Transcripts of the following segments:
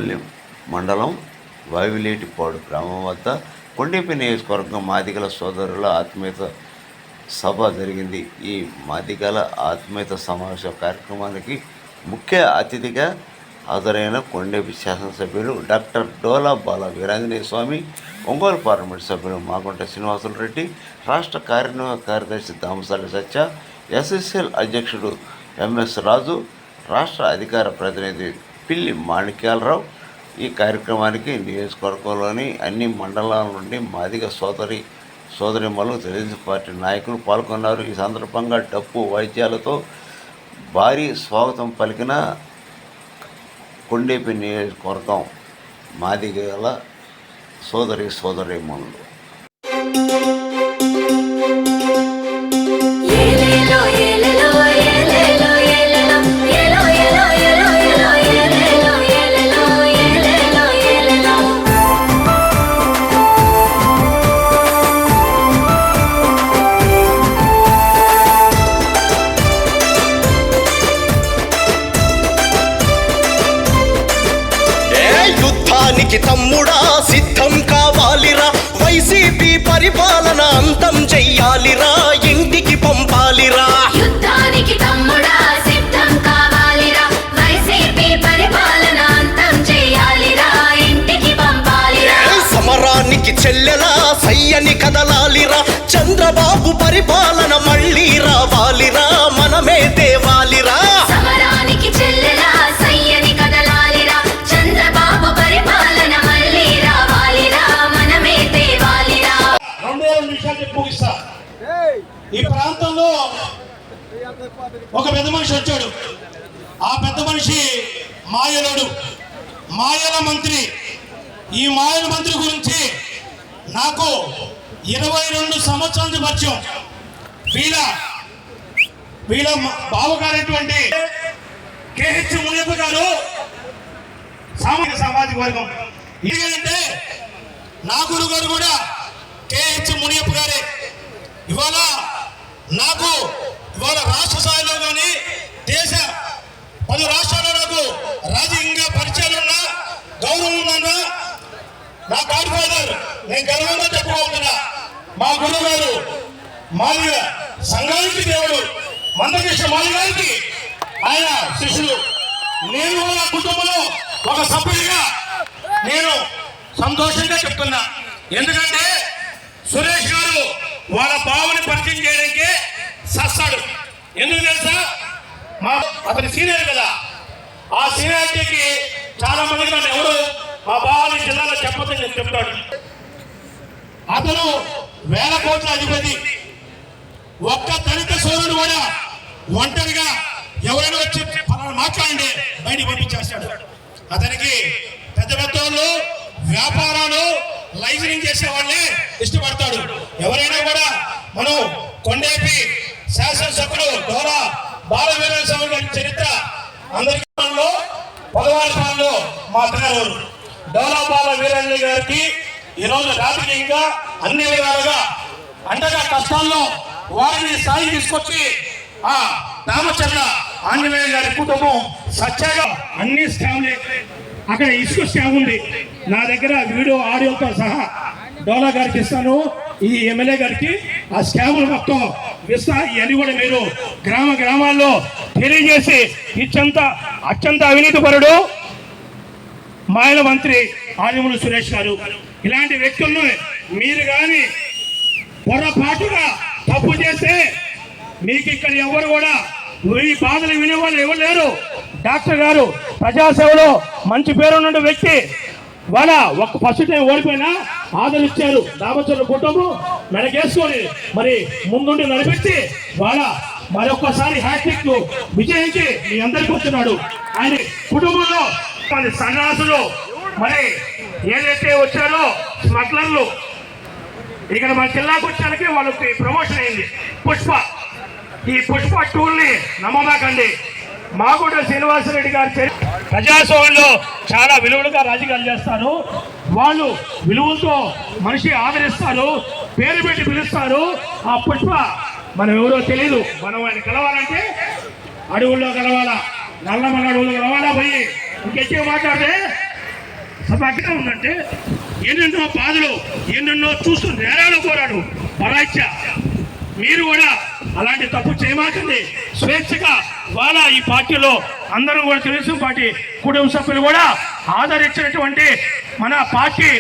రాజమల్లి మండలం వావిలేటిపాడు గ్రామం వద్ద కొండేపి నియోజకవర్గం మాదిగల సోదరుల ఆత్మీయత సభ జరిగింది. ఈ మాదిగల ఆత్మీయత సమావేశ కార్యక్రమానికి ముఖ్య అతిథిగా హాజరైన కొండేపి శాసనసభ్యులు డాక్టర్ డోలా బాల వీరాంజనేయ స్వామి, ఒంగోలు పార్లమెంటు సభ్యులు మాగుంట శ్రీనివాసులు రెడ్డి, రాష్ట్ర కార్యనిర్వాహక కార్యదర్శి దామసాలి సత్య, ఎస్ఎస్ఎల్ అధ్యక్షుడు ఎంఎస్ రాజు, రాష్ట్ర అధికార ప్రతినిధి పిల్లి మాణిక్యాలరావు ఈ కార్యక్రమానికి నియోజకవర్గంలోని అన్ని మండలాల నుండి మాదిగ సోదరిమలు తెలుగుదేశం పార్టీ నాయకులు పాల్గొన్నారు. ఈ సందర్భంగా డప్పు వాయిద్యాలతో భారీ స్వాగతం పలికిన కొండేపి నియోజకవర్గం మాదిగల సోదరీమణులు. తమ్ముడా సిద్ధం కావాలిరా, వైసీపీ పరిపాలన అంతం చెయ్యాలిరా, ఇంటికి పంపాలిరా. యుద్ధానికి తమ్ముడా సిద్ధం కావాలిరా, వైసీపీ పరిపాలన అంతం చెయ్యాలిరా, ఇంటికి పంపాలిరా. సమరానికి చెల్లెలా సయ్యని కదలాలిరా, చంద్రబాబు పరిపాలన మళ్ళీ రావాలిరా, మనమే తేవాలిరా. సమరానికి చెల్లెలా సయ్యని కదలాలిరా, చంద్రబాబు పరిపాలన మళ్ళీ రావాలిరా, మనమే తేవాలిరా. 2 నిమిషాలు చెప్పి ముగిస్తా. ఈ ప్రాంతంలో ఒక పెద్ద మనిషి వచ్చాడు. ఆ పెద్ద మనిషి మాయలుడు, మాయల మంత్రి. ఈ మాయల మంత్రి గురించి నాకు 22 సంవత్సరాల పరిచయం. వీళ్ళ బావగారైనటువంటి కేహెచ్ మునియప్ప గారు సామాజిక వర్గం. ఎందుకంటే నా గురువు గారు కూడా కేహెచ్ మునియప్ప గారే. ఇవాళ రాష్ట్ర స్థాయిలో కానీ దేశ 10 రాష్ట్రాల్లో నాకు రాజకీయంగా పరిచయాలు ఉన్నా, గౌరవం ఉందన్నా, నా గాడ్ ఫాదర్ నేను గర్వంగా చెప్పుకోతున్నా. మా గురువు గారు మాదిగ సంఘానికి దేవుడు మందకృష్ణ మాదిగ గారికి ఆయన శిష్యులు. నేను నా కుటుంబంలో ఒక సభ్యుడిగా నేను సంతోషంగా చెప్తున్నా. ఎందుకంటే సురేష్ గారు వాళ్ళ బావని పరిచయం చేయడానికి సస్తాడు. ఎందుకు తెలుసా? అతని సీనియర్ కదా. ఆ సీనియారిటీకి చాలా మందికి నన్ను ఎవరు మా బావని జిల్లాలో చెప్పొద్దని చెప్తాడు. అతను 1000 కోట్ల అధిపతి. ఒక్క దళిత సోదరుడు కూడా ఒంటరిగా ఎవరైనా వచ్చి మాట్లాడండి బయటికి పంపించేస్తాడు. అతనికి పెద్ద వాళ్ళు వ్యాపారాలు లైసెన్స్ చేసే వాళ్ళే ఇష్టపడతాడు. ఎవరైనా కూడా మనం కొండేపి శాసనసభ్యుడు డోలా బాల వీరాంజనేయ స్వామి గారి చరిత్ర అందరికీ పదవారిపాలెంలో మా అత్తగారు డోలా బాల వీరాంజనేయ గారికి ఈరోజు రాజకీయంగా అన్ని విధాలుగా అండగా కష్టాల్లో వారిని స్థాయి తీసుకొచ్చి ఆ రామచంద్ర ఆంజనేయ గారి కుటుంబం సత్యాగా అన్ని స్కామ్లే. అక్కడ ఇసుక స్కామ్ ఉంది. నా దగ్గర వీడియో ఆడియోతో సహా డోలా గారికి ఇస్తాను, ఈ ఎమ్మెల్యే గారికి ఆ స్కాములు మొత్తం ఇస్తా. ఇవన్నీ కూడా మీరు గ్రామాల్లో తెలియజేసి అత్యంత అవినీతిపరుడు మాయల మంత్రి ఆదిమూల సురేష్ గారు. ఇలాంటి వ్యక్తులను మీరు కానీ పొరపాటుగా తప్పు చేస్తే మీకు ఇక్కడ ఎవరు కూడా ఈ బాధలు వినేవాళ్ళు ఎవరు లేరు. డాక్టర్ గారు ప్రజాసేవలో మంచి పేరున్న వ్యక్తి. వాళ్ళ ఒక ఫస్ట్ టైం ఓడిపోయినా ఆదరించారు. దామచర్ల కుటుంబం మెడకేసుకొని మరి ముందుండి నడిపించి వాళ్ళ మరొకసారి హ్యాట్రిక్ విజయించి మీ అందరికి వచ్చినాడు. ఆయన కుటుంబంలో సన్యాసులు మరి ఏదైతే వచ్చారో స్మగ్లర్లు ఇక్కడ మన జిల్లాకు వచ్చానికి వాళ్ళకి ప్రమోషన్ అయింది. ఈ పుష్ప 2ని నమ్మమాకండి. మాగుంట శ్రీనివాసరెడ్డి గారి ప్రజాస్వామ్యంలో చాలా విలువలుగా రాజకీయాలు చేస్తారు. వాళ్ళు విలువలతో మనిషి ఆదరిస్తారు, పేరు పెట్టి పిలుస్తారు. ఆ పుష్ప మనం ఎవరో తెలియదు. మనం ఆయన కలవాలంటే అడవుల్లో కలవాలా, నల్లమల్ల అడవుల్లో కలవాలా. పోయి ఇంకెచ్చి మాట్లాడితే సభ ఎక్కడ ఉందంటే ఎన్నెన్నో బాధలు ఎన్నెన్నో చూస్తూ నేరాలు కోరాడు పరాయిత్య. మీరు కూడా అలాంటి తప్పు చేయమాకండి. స్వేచ్ఛగా వాళ్ళ ఈ పార్టీలో అందరం కూడా తెలుగుదేశం పార్టీ కుటుంబ సభ్యులు కూడా ఆదరించినటువంటి మన పార్టీ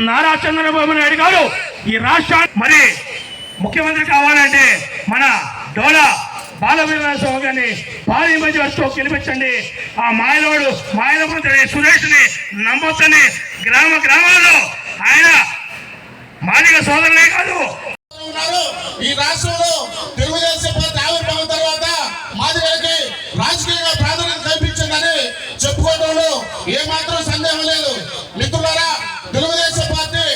నారా చంద్రబాబు నాయుడు గారు ఈ రాష్ట్రాన్ని మరి ముఖ్యమంత్రి కావాలంటే మన డోలా బాల విలాసరావు గారిని భారీ మెజార్టీతో గెలిపించండి. ఆ మాయలమంత్రి సురేష్ని నమ్మొద్దని గ్రామాల్లో ఆయన మాదిగ సోదరులే కాదు ఈ రాష్ట్రంలో తెలుగుదేశం పార్టీ ఆవిర్భావం తర్వాత మాదిగలకి రాజకీయంగా ప్రాధాన్యత కల్పించిందని చెప్పుకోవడంలో ఏమాత్రం సందేహం లేదు. మిత్రులారా, తెలుగుదేశం పార్టీ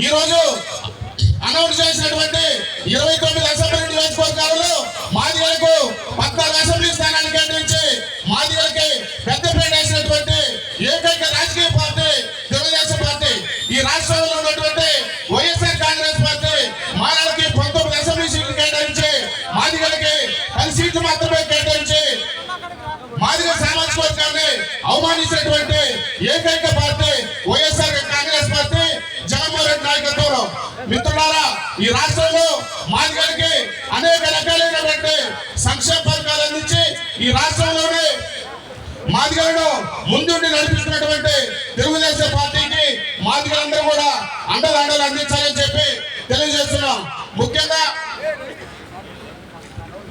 ఈరోజు అనౌన్స్ చేసినటువంటి 29 అసెంబ్లీ నియోజకవర్గాలలో మాదిగలకు 14 అసెంబ్లీ స్థానాలు కేటాయించి మాదిగలకి పెద్దపీట వేసినటువంటి ఏకైక రాజకీయ పార్టీ తెలుగుదేశం పార్టీ. ఈ రాష్ట్రంలో ఉన్నటువంటి వైఎస్ఆర్ కాంగ్రెస్ పార్టీ మాదిగలకి 19 అసెంబ్లీ సీట్లు కేటాయించి మాదిగలకి 10 సీట్లు మాత్రమే కేటాయించి మాదిగ సామాజిక వర్గాన్ని అవమానించినటువంటి ఏకైక పార్టీ వైఎస్ఆర్ కాంగ్రెస్ పార్టీ జగన్మోహన్ రెడ్డి నాయకత్వంలో. మిత్రులారా, ఈ రాష్ట్రంలో మాదిగలకి అనేక రకాలైనటువంటి సంక్షేమ పథకాలు అందించి ఈ రాష్ట్రంలోనే మాదిగలను ముందుండి నడిపిస్తున్నటువంటి తెలుగుదేశం పార్టీకి మాదిగలందరూ కూడా అండలు అందించాలని చెప్పి తెలియజేస్తున్నాం.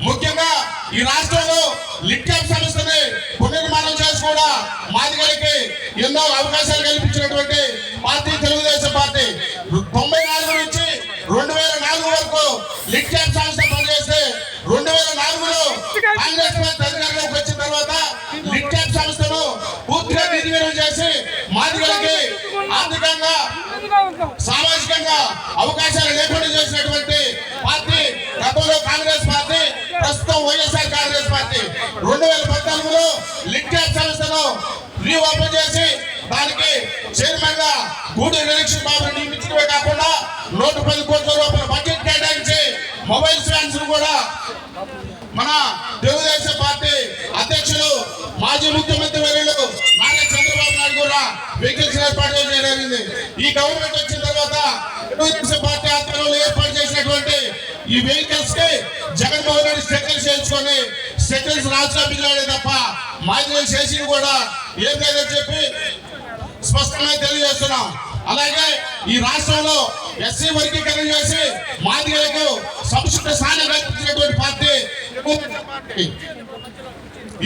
ముఖ్యంగా ఈ రాష్ట్రంలో లిట్కాప్ సంస్థని పునర్నిర్మాణం చేసి కూడా మాదిగలకి ఎన్నో అవకాశాలు కల్పించినటువంటి పార్టీ తెలుగుదేశం పార్టీ. 94 నుంచి 2004 వరకు లిట్కాప్ సంస్థ పనిచేస్తే 2004లో కాంగ్రెస్ పార్టీ అధికారంలోకి వచ్చిన తర్వాత లిట్కాప్ సంస్థను పూర్తిగా నిర్వీర్యం చేసి మాదిగలకి ఆర్థికంగా సామాజికంగా అవకాశాలు లేకుండా చేసినటువంటి పార్టీ గతంలో కాంగ్రెస్ పార్టీ, ప్రస్తుతం వైఎస్ఆర్ కాంగ్రెస్ పార్టీ. 2014లో లిట్కాప్ సంస్థను రీఓపెన్ చేసి దానికి చైర్మన్ గా గూడూరు ఎలక్షన్ బాబును నియమించడమే కాకుండా 110 కోట్ల రూపాయల బడ్జెట్ కేటాయించి మొబైల్ వ్యాన్స్ కూడా మన తెలుగుదేశం పార్టీ అధ్యక్షులు మాజీ ముఖ్యమంత్రి వర్యులు నారా చంద్రబాబు నాయుడు కూడా వెహికల్స్ ఏర్పాటు చేయడం జరిగింది. ఈ గవర్నమెంట్ వచ్చిన తర్వాత తెలుగుదేశం పార్టీ ఆధ్వర్యంలో ఏర్పాటు చేసినటువంటి ఈ వెహికల్స్ కి జగన్మోహన్ రెడ్డి స్టెకర్స్ చేయించుకొని స్టెకర్స్ రాజుగా మిగిలాడే తప్ప మాదిగలు చేసింది కూడా ఏం లేదని చెప్పి స్పష్టంగా తెలియజేస్తున్నాం. అలాగే ఈ రాష్ట్రంలో ఎస్సీ వర్గీకరణ చేసి మాదిగలకు సంక్షిప్త స్థానం కల్పించినటువంటి పార్టీ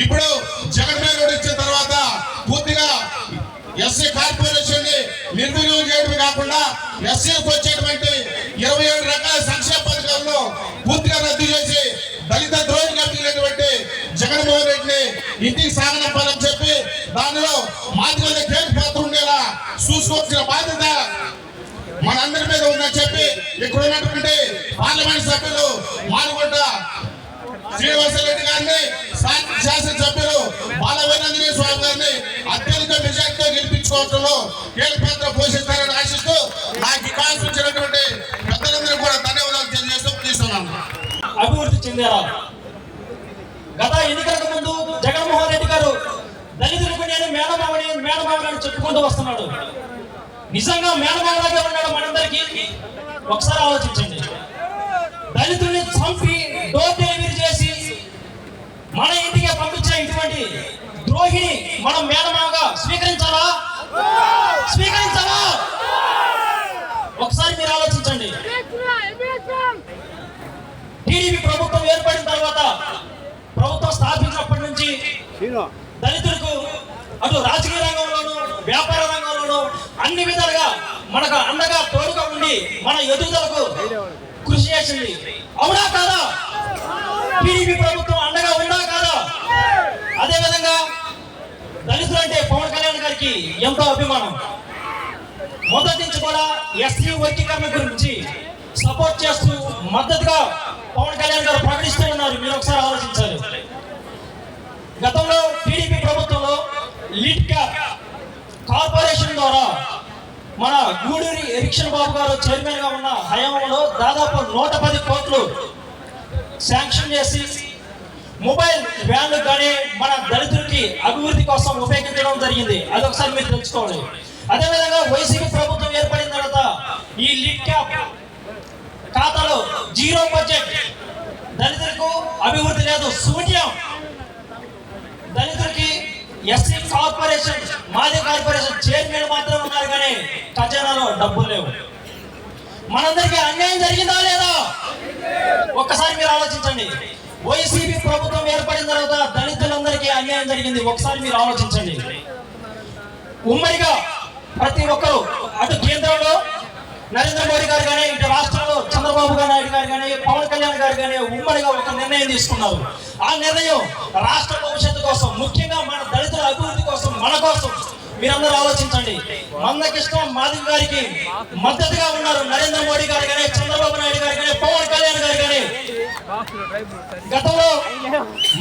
ఇప్పుడు జగన్మోహన్ రెడ్డి వచ్చిన తర్వాత పూర్తిగా ఎస్సీ కార్పొరేషన్ ని నిర్వీర్యం చేయడమే కాకుండా ఎస్సీలకు వచ్చేటువంటి 27 రకాల సంక్షేమ పథకాలను పూర్తిగా రద్దు చేసి దళిత ద్రోహిగా మిగిలినటువంటి జగన్మోహన్ రెడ్డిని ఇంటికి సాగనంపాలని చెప్పి దానిలో మాదిగల కేంద్ర పాత్ర ఉండేలా చూసుకోవాల్సిన బాధ్యత మనందరి మీద ఉందని చెప్పి ఇక్కడ ఉన్నటువంటి పార్లమెంట్ సభ్యులు మానుకొండ శ్రీనివాసరెడ్డి గారిని, శాసనసభ్యులు బాలవీరాంజనేయ స్వామి గారిని అత్యధిక మెజార్టీతో గెలిపించుకోవడంలో కీలక పాత్ర పోషిస్తారని ఆశిస్తూ నాకు ఈ కాల్స్ ఇచ్చినటువంటి పెద్దలందరూ కూడా ధన్యవాదాలు తెలియజేస్తూ తీసుకున్నాను. అభివృద్ధి చెందారా? గత ఎన్నికలకు ముందు జగన్మోహన్ రెడ్డి గారు దళితులకు నేను మేనమావని చెప్పుకుంటూ వస్తున్నాడు. నిజంగా మేనమావలాగే ఉన్నాడు మనందరికీ? ఒకసారి ఆలోచించండి. దళితుల్ని చంపి డోర్ డెలివరీ చేసి మన ఇంటికి పంపించిన ఇటువంటి ద్రోహిని మనం మేనమావగా స్వీకరించాలా? ఒకసారి మీరు ఆలోచించండి. టీడీపీ ప్రభుత్వం ఏర్పడిన తర్వాత, ప్రభుత్వం స్థాపించినప్పటి నుంచి దళితులకు అటు రాజకీయ రంగంలోనూ వ్యాపార రంగంలోనూ అన్ని విధాలుగా మనకు అండగా తోడుగా ఉండి మన ఎదుగుదలకు కృషి చేసింది. అవునా కాదా? టీడీపీ ప్రభుత్వం అండగా ఉందా కాదా? అదేవిధంగా దళితులు అంటే పవన్ కళ్యాణ్ గారికి ఎంతో అభిమానం. మొదటి నుంచి కూడా ఎస్సీ వర్గీకరణ గురించి సపోర్ట్ చేస్తూ మద్దతుగా పవన్ కళ్యాణ్ గారు ప్రకటిస్తూ ఉన్నారు. మీరు ఒకసారి ఆలోచించాలి. గతంలో టీడీపీ ప్రభుత్వంలో లిట్కాప్ కార్పొరేషన్ ద్వారా మన గూడూరి ఎరిక్షన్ బాబు గారు చైర్మన్ గా ఉన్న హయాంలో దాదాపు 110 కోట్లు శాంక్షన్ చేసి మొబైల్ వ్యాన్లు కానీ మన దళితులకి అభివృద్ధి కోసం ఉపయోగించడం జరిగింది. అదొకసారి మీరు తెలుసుకోవాలి. అదేవిధంగా వైసీపీ ప్రభుత్వం ఏర్పడిన తర్వాత ఈ లిడ్ క్యాప్ ఖాతాలో 0 బడ్జెట్, దళితులకు అభివృద్ధి లేదు, శూన్యం. దళితులకి ఎస్సీ కార్పొరేషన్, మాది కార్పొరేషన్ చైర్మన్ మాత్రం ఉన్నారు కానీ ఖజానాలో డబ్బులు లేవు. మనందరికీ అన్యాయం జరిగిందా లేదా ఒక్కసారి మీరు ఆలోచించండి. వైసీపీ ప్రభుత్వం ఏర్పడిన తర్వాత దళితులందరికీ అన్యాయం జరిగింది. ఒకసారి మీరు ఆలోచించండి. ఉమ్మడిగా ప్రతి ఒక్కరు అటు కేంద్రంలో నరేంద్ర మోడీ గారు కానీ, ఇటు రాష్ట్రంలో చంద్రబాబు నాయుడు గారు కానీ, పవన్ కళ్యాణ్ గారు కానీ ఉమ్మడిగా ఒక నిర్ణయం తీసుకున్నారు. ఆ నిర్ణయం రాష్ట్ర భవిష్యత్తు కోసం, ముఖ్యంగా మన దళితుల అభివృద్ధి కోసం, మన కోసం. మీరందరూ ఆలోచించండి. మందకృష్ణ మాదిగ గారికి మద్దతుగా ఉన్నారు నరేంద్ర మోడీ గారు కానీ, చంద్రబాబు నాయుడు గారు కానీ, పవన్ కళ్యాణ్ గారు కానీ. గతంలో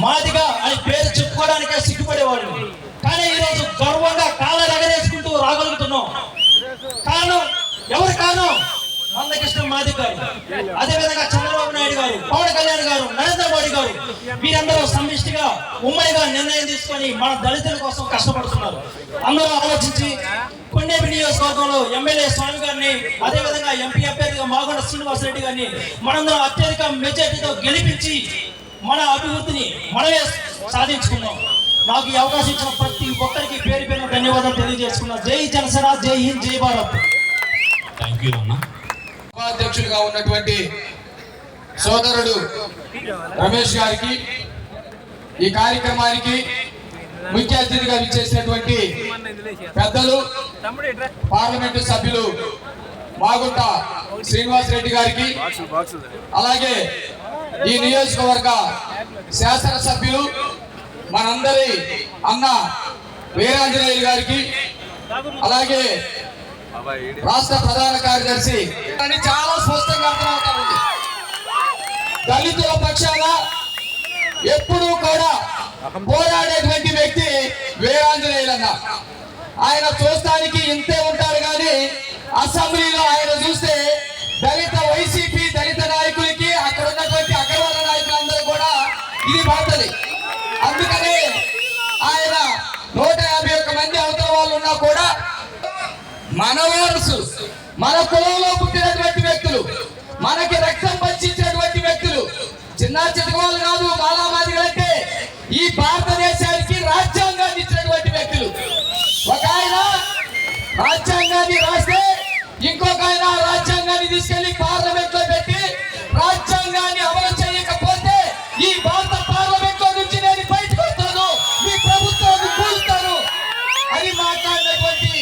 మాదిగా అని పేరు చెప్పుకోవడానికే సిగ్గుపడేవాళ్ళు, కానీ ఈరోజు గర్వంగా కాళ్ళ ఎగరేసుకుంటూ రాగలుగుతున్నాం. కారణం ఎవరు? కారణం మందకృష్ణ మాదిగ గారు, అదేవిధంగా చంద్రబాబు నాయుడు గారు, పవన్ కళ్యాణ్ గారు, నరేంద్ర మోడీ గారు. వీరందరూ సమిష్టిగా ఉమ్మడిగా నిర్ణయం తీసుకొని మన దళితుల కోసం కష్టపడుతున్నారు. అందరూ ఆలోచించి కొండేపి నియోజకవర్గంలో ఎమ్మెల్యే స్వామి గారిని, అదేవిధంగా ఎంపీ అభ్యర్థిగా మాగొండ శ్రీనివాసరెడ్డి గారిని మనందరం అత్యధిక మెజార్టీతో గెలిపించి మన అభివృద్ధిని మనమే సాధించుకున్నాం. నాకు ఈ అవకాశం ఇచ్చిన ప్రతి ఒక్కరికి పేరు పేరు ధన్యవాదాలు తెలియజేసుకున్నా. జై జనసేన, జై హింద్, జై భారత్. థ్యాంక్ యూ అన్న. ఉపాధ్యక్షులుగా ఉన్నటువంటి సోదరుడు రమేష్ గారికి, ఈ కార్యక్రమానికి ముఖ్య అతిథిగా విచ్చేసినటువంటి పెద్దలు పార్లమెంటు సభ్యులు మాగుంట శ్రీనివాసరెడ్డి గారికి, అలాగే ఈ నియోజకవర్గ శాసనసభ్యులు మనందరి అన్న వీరాంజనేయులు గారికి, అలాగే రాష్ట్ర ప్రధాన కార్యదర్శి అని చాలా స్పష్టంగా అర్థమవుతా ఉంది. దళితుల పక్షాన ఎప్పుడూ కూడా పోరాడేటువంటి వ్యక్తి వీరాంజనేయులన్న. ఆయన చూస్తానికి ఇంతే ఉంటారు కానీ అసెంబ్లీలో ఆయన చూస్తే దళిత వైసీపీ దళిత నాయకులకి, అక్కడ ఉన్నటువంటి అగ్రవర్ణ నాయకులందరూ కూడా ఇది పడుతుంది. అందుకని ఆయన 151 మంది అవతల వాళ్ళు ఉన్నా కూడా మన వారసు, మన కులంలో పుట్టినటువంటి వ్యక్తులు, మనకి రక్తం పంచించినటువంటి వ్యక్తులు, చిన్న చిన్న వాళ్ళు కాదు. మాలామాదిగలంటే ఈ భారతదేశానికి రాజ్యాంగాన్ని ఇచ్చినటువంటి వ్యక్తులు. ఒక ఆయన రాజ్యాంగాన్ని రాస్తే ఇంకొక ఆయన రాజ్యాంగాన్ని తీసుకెళ్లి పార్లమెంట్ లో పెట్టి రాజ్యాంగాన్ని అమలు చేయకపోతే ఈ భారత పార్లమెంట్ లో నుంచి నేను బయటకు వస్తాను, మీ ప్రభుత్వాన్ని కూలుతాను అని మాట్లాడినటువంటి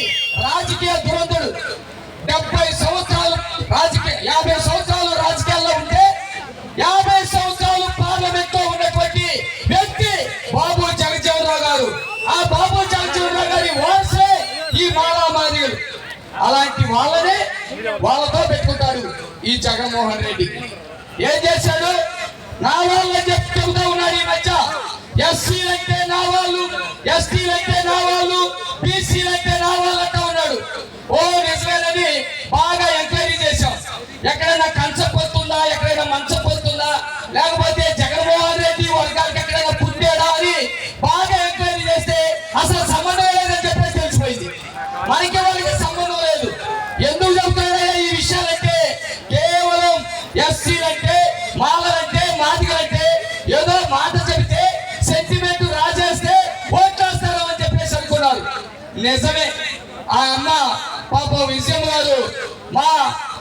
రాజకీయ దురంధుడు. 70 సంవత్సరాలు 50 సంవత్సరాలు రాజకీయాల్లో ఉంటే 50 సంవత్సరాలు పార్లమెంట్ లో ఉన్నటువంటి వ్యక్తి బాబు జగజ్జీవనరావు గారు. ఆ బాబు జగజ్జీవనరావు గారి వారసే ఈ మాలామాదిగలు. అలాంటి వాళ్ళతో పెట్టుకుంటాడు ఈ జగన్మోహన్ రెడ్డి. ఏం చేశాడు? నా వాళ్ళు చెప్తూ ఉన్నాడు ఈ మధ్య. ఎస్సీలంటే నా వాళ్ళు, ఎస్టీలంటే నా వాళ్ళు, బీసీలంటే నా వాళ్ళు అంటా ఉన్నాడు. ఓ నిజమేనని బాగా ఎంక్వైరీ చేశాం. ఎక్కడైనా కంచం వస్తుందా, ఎక్కడైనా మంచం వస్తుందా, లేకపోతే జగన్మోహన్ రెడ్డి వర్గాలకు ఎక్కడైనా పుట్టాడా అని బాగా ఎంక్వైరీ చేస్తే అసలు సంబంధం లేదని చెప్పేసి తెలిసిపోయింది. మనకి వాళ్ళకి సంబంధం లేదు. ఎందుకు చెబుతున్నాడా ఈ విషయాలంటే కేవలం ఎస్సీలంటే, మాలలంటే, మాదిగలంటే ఏదో మాట చెబితే సెంటిమెంట్ రాజేస్తే ఓట్లేస్తారు అని చెప్పేసి అనుకున్నారు. నిజమే. ఆ అమ్మ పాప విజయం గారు మా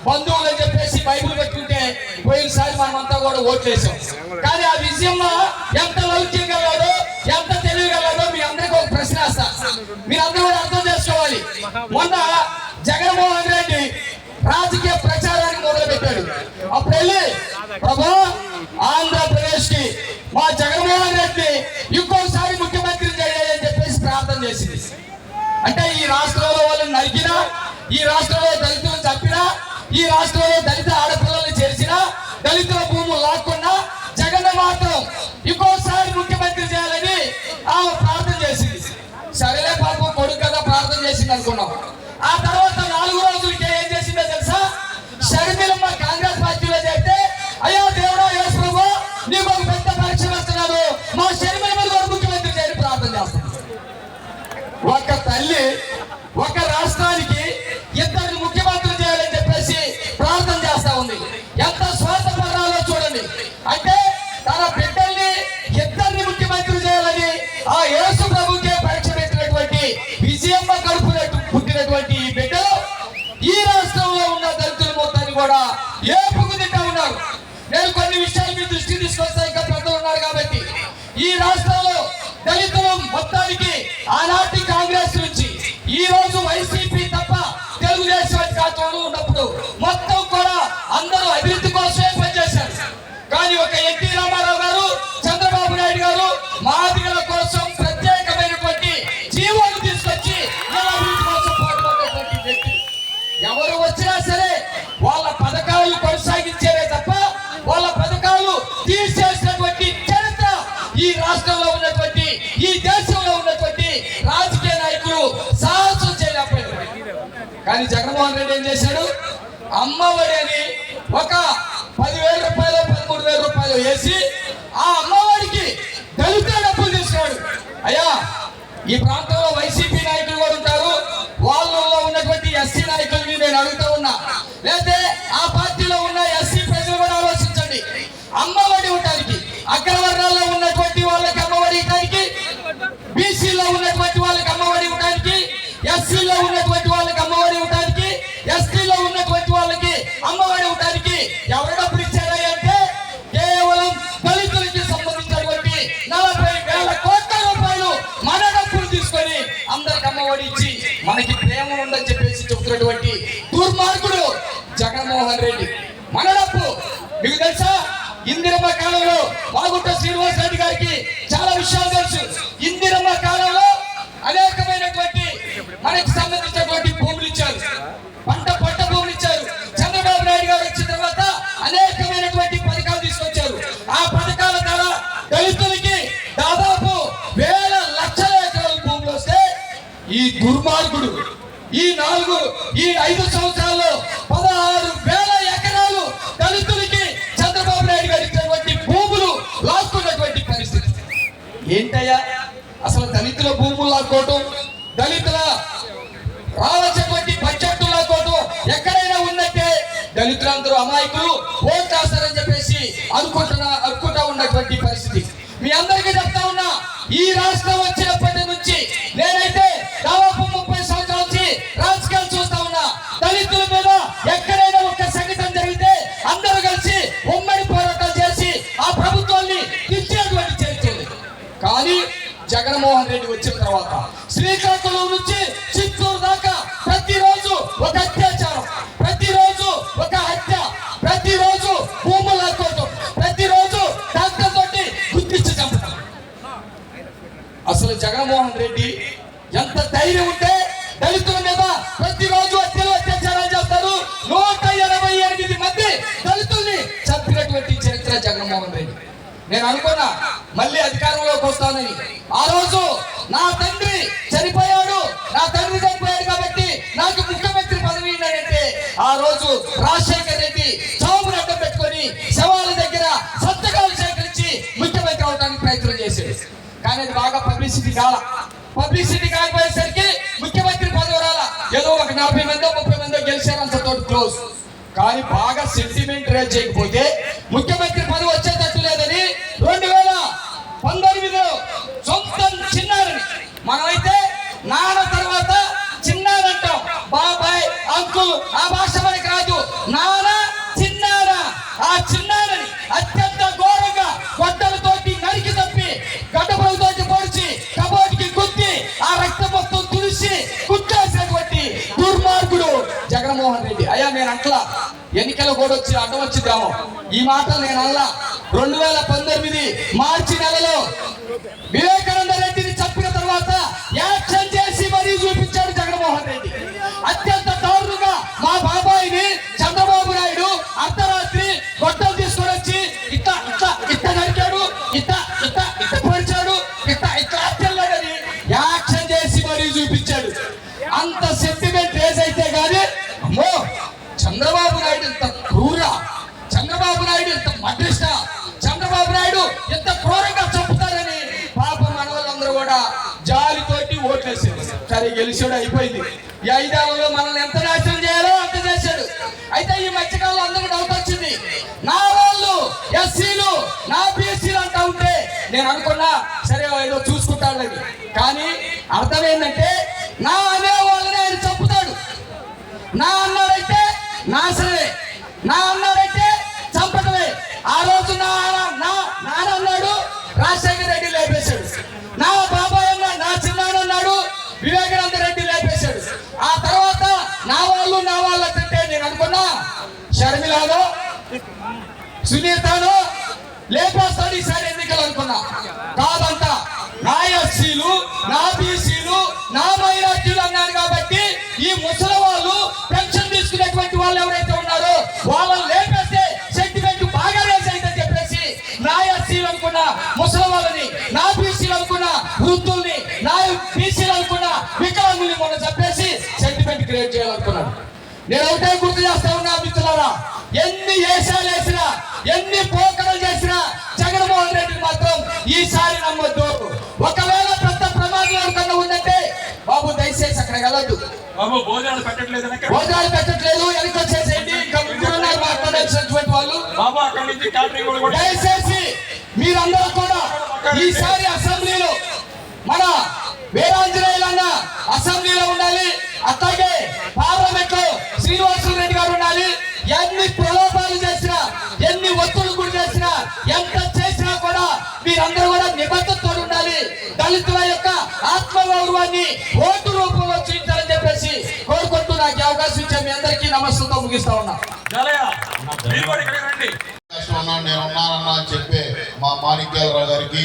బంధువులు అని చెప్పేసి బైబిల్ పెట్టుకుంటే పోయినసారి మనమంతా కూడా ఓట్లేసాం. కానీ ఆ విజయమ్మ ఎంత లౌక్యం గలదో, ఎంత తెలియగలదో మీ అందరికీ ఒక ప్రశ్న వేస్తా. మీరందరూ కూడా అర్థం చేసుకోవాలి. మొన్న జగన్మోహన్ రెడ్డి రాజకీయ ప్రచారానికి మొదలు పెట్టాడు. అప్పుడు వెళ్ళి ప్రభా ఆంధ్రప్రదేశ్ కి మా జగన్మోహన్ రెడ్డి ఇంకోసారి ముఖ్యమంత్రి చేయాలి అని చెప్పేసి ప్రార్థన చేసింది. అంటే ఈ రాష్ట్రంలో వాళ్ళని నరికినా, ఈ రాష్ట్రంలో దళితులను చంపినా, ఈ రాష్ట్రంలో దళిత ఆడపిల్లల్ని చేర్చినా, దళితుల భూములు లాక్కున్నా జగన్ మాత్రం ఇంకోసారి ముఖ్యమంత్రి చేయాలని ఆమె ప్రార్థన చేసింది. సరేలే పాపం కొడుకు కదా ప్రార్థన చేసింది అనుకున్నాం. ఆ తర్వాత 4 రోజులకి ఏం చేసిందో తెలుసా? షర్మిలమ్మ కాంగ్రెస్ పార్టీలో చేస్తే, అయ్యా దేవుడా యేసు ప్రభు నీకు ఒక పెద్ద పరీక్ష వస్తున్నాడు, కూడా ఏపుకు తింటా ఉన్నారు. నేను కొన్ని విషయాలు మీ దృష్టికి తీసుకొస్తా, ఇంకా పెద్దలు ఉన్నారు కాబట్టి. ఈ రాష్ట్రంలో దళితులు మొత్తానికి ఆనాటి కాంగ్రెస్ నుంచి ఈ రోజు వైసీపీ తప్ప తెలుగుదేశం అధికారంలో ఉన్నప్పుడు మొత్తం కూడా అందరూ అభివృద్ధి కోసమే పనిచేశారు. కానీ ఒక ఎన్టీ రామారావు గారు, చంద్రబాబు నాయుడు గారు మాదిగల కోసం ప్రత్యేకమైనటువంటి జీవోలు తీసుకొచ్చి అభివృద్ధి కోసం పాటుపడినటువంటి వ్యక్తులు. ఎవరు వచ్చినా సరే వాళ్ళ పథకాలు కొనసాగించేవే తప్ప వాళ్ళ పథకాలు తీసేసినటువంటి చరిత్ర ఈ రాష్ట్రంలో ఉన్నటువంటి, ఈ దేశంలో ఉన్నటువంటి రాజకీయ నాయకులు సాహసం చేయలేకపోయారు. కానీ జగన్మోహన్ రెడ్డి ఏం చేశాడు? అమ్మఒడి అని ఒక 10,000 రూపాయలు 13,000 రూపాయలు వేసి ఆ అమ్మఒడికి దళితుల డబ్బులు తీసుకున్నాడు. అయ్యా, ఈ ప్రాంతంలో వైసీపీ నాయకులు కూడా ఉంటారు, వాళ్ళలో ఉన్నటువంటి ఎస్సీ నాయకులని నేను అడుగుతా ఉన్నా, లేకపోతే ఆ పార్టీలో ఉన్న ఎస్సీ ప్రజలు కూడా ఆలోచించండి. అమ్మఒడి ఉండడానికి అగ్రవర్ణాల్లో ఉన్నటువంటి వాళ్ళకి అమ్మఒడి ఇవ్వడానికి, బీసీలో ఉన్నటువంటి వాళ్ళకి అమ్మఒడి ఇవ్వడానికి, ఎస్సీలో ఉన్నటువంటి వాళ్ళకి అమ్మఒడి ఇవ్వడానికి, ఎస్టీలో ఉన్నటువంటి వాళ్ళకి అమ్మఒడి ఇవ్వడానికి ఎవరు డబ్బులు ఇచ్చారా అంటే కేవలం దళితులకి సంబంధించినటువంటి 40,000 కోట్ల రూపాయలు మన డబ్బులు తీసుకొని అందరికి అమ్మఒడి ఇచ్చి మనకి ప్రేమ ఉందని చెప్పేసి చెబుతున్నటువంటి దుర్మార్గుడు జగన్మోహన్ రెడ్డి. మన డబ్బు మీకు తెలుసా? ఇందిరమ్మ కాలంలో మాగుంట శ్రీనివాస్ రెడ్డి గారికి చాలా విషయాలు తెలుసు. ఇందిరమ్మ కాలంలో అనేకమైనటువంటి మనకి సంబంధించినటువంటి భూములు ఇచ్చారు, పంట భూములు ఇచ్చారు. చంద్రబాబు నాయుడు గారు వచ్చిన తర్వాత అనేకమైనటువంటి పథకాలు తీసుకొచ్చారు. ఆ పథకాల ద్వారా దళితులకి దాదాపు 1,000 లక్షల ఎకరాల భూములు వస్తే ఈ దుర్మార్గుడు ఈ 5 సంవత్సరాల్లో 16,000 ఎకరాలు దళితులకి చంద్రబాబు నాయుడు గారు ఇచ్చినటువంటి భూములు లాక్కున్నటువంటి పరిస్థితి. ఏంటయ్యా అసలు దళితుల భూములు లాక్కోవటం, దళితుల రావాల్సినటువంటి బడ్జెట్ లాక్కోవటం ఎక్కడైనా ఉందంటే దళితులందరూ అమాయకులు ఓట్లు వేస్తారని చెప్పేసి అనుకుంటా ఉన్నటువంటి పరిస్థితి. మీ అందరికీ చెప్తా ఉన్నా, ఈ రాష్ట్రం వచ్చినప్పటి నుంచి నేనైతే దాదాపు 30 సంవత్సరాల నుంచి రాజకీయాలు చూస్తా ఉన్నా. దళితుల మీద ఎక్కడైనా ఒక సంఘటన జరిగితే అందరూ కలిసి ఉమ్మడి పోరాటాలు చేసి ఆ ప్రభుత్వాన్ని తెచ్చేటువంటి చరిత్ర. కానీ జగన్మోహన్ రెడ్డి వచ్చిన తర్వాత శ్రీకాకుళం నుంచి చిత్తూరు దాకా ప్రతిరోజు ఒక అత్యాచారం, ప్రతిరోజు ఒక హత్య, ప్రతిరోజు భూములు లాక్కోవటం, ప్రతిరోజు డాక్టర్ తోటి గుర్తించి చంపడం. అసలు జగన్మోహన్ రెడ్డి ఎంత ధైర్యం ఉంటే దళితుల మీద ప్రతిరోజు అత్యాచారాలు చేస్తారు. 188 మంది దళితుల్ని చంపినటువంటి చరిత్ర జగన్మోహన్ రెడ్డి. నేను అనుకున్నా మళ్ళీ అధికారంలోకి వస్తానని. ఆ రోజు నా తండ్రి చనిపోయాడు కాబట్టి నాకు ముఖ్యమంత్రి పదవి అంటే ఆ రోజు రాజశేఖర్ రెడ్డి చావును అడ్డం పెట్టుకొని శవాల దగ్గర సంతకాలు సేకరించి ముఖ్యమంత్రి అవడానికి ప్రయత్నం చేశాడు. కానీ అది బాగా పబ్లిసిటీ కాకపోయేసరికి ముఖ్యమంత్రి పదవి రాలా. ఏదో ఒక 40 మందో 30 మందో గెలిచారు, అంతతో క్లోజ్. కానీ బాగా సెంటిమెంట్ రేజ్ చేయకపోతే ముఖ్యమంత్రి పదవి వచ్చేటట్టు లేదని 2019లో సొంతం చిన్నారని, మనమైతే నాన్న తర్వాత చిన్నారంటాం, బాబాయ్ అంకుల్ ఆ భాష మనకి రాదు. నాన్న చిన్నార, ఆ చిన్నారని అత్యంత ఘోరంగా గొడ్డలతోటి నరికి తప్పి గడ్డపలతోటి పొడిచి కబోర్డ్కి గుద్ది ఆ రక్తం మొత్తం తుడిసి కుట్టేసినటువంటి దుర్మార్గుడు జగన్మోహన్ రెడ్డి. అయ్యా నేను అట్లా ఎన్నికలు కూడా వచ్చి అడ్డం వచ్చిద్దాము, ఈ మాటలు నేను అల్లా. 2019 మార్చి నెలలో వివేకానంద రెడ్డిని చంపిన తర్వాత యాక్షన్ చేసి మరీ చూపించాడు జగన్మోహన్ రెడ్డి. అత్యంత దారుణంగా మా బాబాయిని చంద్రబాబు నాయుడు అర్ధరాత్రి గొడ్డలు తీసుకొని వచ్చి ఇట్ట నరికాడు, ఇట్ట పొడిచాడు, ఇట్ట హత్యలని యాక్షన్ చేసి మరీ చూపించాడు. అంత సెంటిమెంట్ రేజ్ అయితే గానీ అమ్మో చంద్రబాబు నాయుడు ఎంత క్రూర, చంద్రబాబు నాయుడు ఎంత మడ్రిష్ట, చంద్రబాబు నాయుడు ఎంత క్రూరంగా చంపుతారని పాపం మన వాళ్ళందరూ కూడా జాలితోటి ఓట్లేసారు. సరే గెలిచాడు, అయిపోయింది. ఈ 5 ఏళ్లలో మనల్ని ఎంత నాశనం చేయాలో అంత చేశాడు. అయితే ఈ మధ్యకాలంలో అందరికీ డౌట్ వచ్చింది, నా వాళ్ళు ఎస్సీలు నా బీసీలు అంటా ఉంటే నేను అనుకున్నా సరే ఏదో చూసుకుంటాడని. కానీ అర్థం ఏంటంటే నా అనే వాళ్ళని ఆయన చంపుతాడు, నా అన్నాడైతే నాశనమే. నా అన్నాడంటే చంపటమే. ఆ రోజు నా నాన్న అన్నాడు, రాజశేఖర రెడ్డి లేపేశాడు. నా బాబాయ్ అన్నాడు, నా చిన్నాన్న అన్నాడు, వివేకానంద రెడ్డి లేపేశాడు. ఆ తర్వాత నా వాళ్ళు అంటే నేను అనుకున్నా షర్మిలానో సునీతను లేపేస్తాడు ఈసారి ఎన్నికలు అనుకున్నా. కాదంట, నా ఎస్సీలు, నా బీసీలు, నా మైనార్టీలు అన్నాడు కాబట్టి ఈ ముసలి వాళ్ళు, పెన్షన్ తీసుకునేటువంటి వాళ్ళు ఎవరైతే ఉన్నారో వాళ్ళని లేపేస్తే సెంటిమెంట్ బాగా రేస్ అయితే చెప్పేసి నా ఎస్సీలు అనుకున్నా ముసలి వాళ్ళని, నా బీసీలు అనుకున్నా వృద్ధుల్ని, నా బీసీలు అనుకున్నా వికలాంగుల్ని మొన్న చెప్పేసి సెంటిమెంట్ క్రియేట్ చేయాలనుకున్నాడు. నేను ఒకటే గుర్తు చేస్తా ఉన్నా మిత్రులారా, ఎన్ని ఏషాలు వేసినా, ఎన్ని పోకడలు చేసినా జగన్మోహన్ రెడ్డిని మాత్రం ఈసారి నమ్మొద్దు. ఒకవేళ పెద్ద ప్రమాదం ఎవరికన్నా ఉందంటే బాబు దయచేసి అక్కడికి వెళ్ళొద్దు. బాబు భోజనాలు పెట్టట్లేదు, వెనక వచ్చేసేయండి. ఇంకా ముగ్గురున్నారు మాట్లాడాల్సినటువంటి వాళ్ళు. బాబు అక్కడి నుంచి క్యాటరింగ్ కూడా దయచేసి మీరందరూ కూడా ఈసారి అసెంబ్లీలో మన వీరాంజనేయులన్న అసెంబ్లీలో ఉండాలి. అట్లాగే పార్లమెంట్ లో శ్రీనివాసులు రెడ్డి గారు ఉండాలి. ఎన్ని ప్రలోభాలు చేసినా, ఎన్ని ఒత్తిడి గురి చేసినా, ఎంత చేసినా కూడా మీరందరూ కూడా నిబద్ధతతో ఉండాలి. దళితుల యొక్క ఆత్మగౌరవాన్ని ఓటు రూపంలో చూపించాలని చెప్పేసి కోరుకుంటూ నాకు ఈ అవకాశం ఇచ్చే మీ అందరికీ నమస్సుతో ముగిస్తా ఉన్నా. నేనున్నానన్నా అని చెప్పే మా మాణిక్యాలరావు గారికి,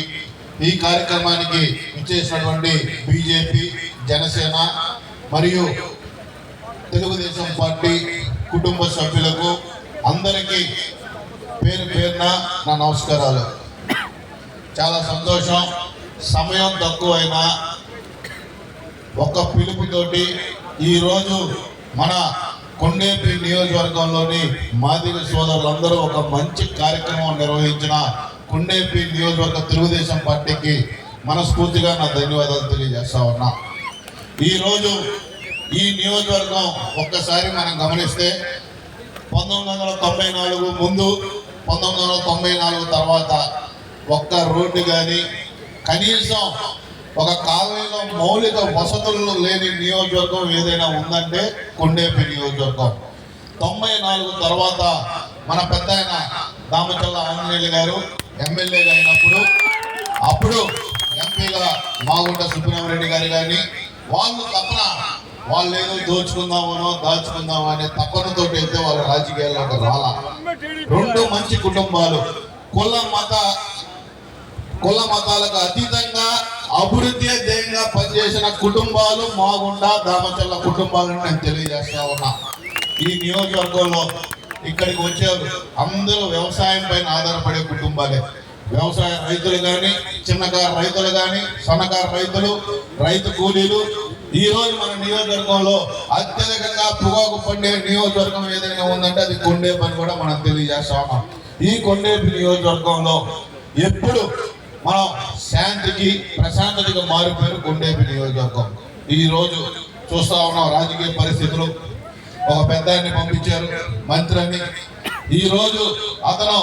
ఈ కార్యక్రమానికి ఇచ్చేసినటువంటి బీజేపీ, జనసేన మరియు తెలుగుదేశం పార్టీ కుటుంబ సభ్యులకు అందరికీ పేరు పేరున నా నమస్కారాలు. చాలా సంతోషం. సమయం తక్కువైనా ఒక్క పిలుపుతోటి ఈరోజు మన కొండేపి నియోజకవర్గంలోని మాదిగ సోదరులందరూ ఒక మంచి కార్యక్రమం నిర్వహించిన కొండేపి నియోజకవర్గ తెలుగుదేశం పార్టీకి మనస్ఫూర్తిగా నా ధన్యవాదాలు తెలియజేస్తా ఉన్నా. ఈరోజు ఈ నియోజకవర్గం ఒక్కసారి మనం గమనిస్తే 1994 ముందు, 1994 తర్వాత ఒక్క రోడ్డు కానీ, కనీసం ఒక కాలనీలో మౌలిక వసతులు లేని నియోజకవర్గం ఏదైనా ఉందంటే కొండేపి నియోజకవర్గం. 94 తర్వాత మన పెద్ద ఆయన దామచల్ల ఆంజనేయులు గారు ఎమ్మెల్యేగా అయినప్పుడు, అప్పుడు ఎంపీగా మాగుంట సుబ్రహ్మరెడ్డి గారు కానీ వాళ్ళు తప్పన వాళ్ళు ఏదో దోచుకుందామనో దాచుకుందామో అనే తప్పనతో అయితే వాళ్ళ రాజకీయాల్లోకి రాలా. రెండు మంచి కుటుంబాలు, కుల మతాలకు అతీతంగా అభివృద్ధి ధ్యేయంగా పనిచేసిన కుటుంబాలు మాగుండ దామచల్ల కుటుంబాలను నేను తెలియజేస్తా ఉన్నా. ఈ నియోజకవర్గంలో ఇక్కడికి వచ్చారు అందరూ వ్యవసాయం పైన ఆధారపడే కుటుంబాలే. వ్యవసాయ రైతులు కానీ, చిన్నకారు రైతులు కానీ, సన్నకారు రైతులు, రైతు కూలీలు. ఈ రోజు మన నియోజకవర్గంలో అత్యధికంగా పొగాకు పండే నియోజకవర్గం ఏదైనా ఉందంటే అది కొండేపి అని కూడా మనం తెలియజేస్తా ఉన్నాం. ఈ కొండేపి నియోజకవర్గంలో ఎప్పుడు మనం శాంతికి, ప్రశాంతతకి మారిపోయిన కొండేపి నియోజకవర్గం. ఈ రోజు చూస్తా ఉన్నాం రాజకీయ పరిస్థితులు. ఒక పెద్దాన్ని పంపించారు మంత్రి అని. ఈ రోజు అతను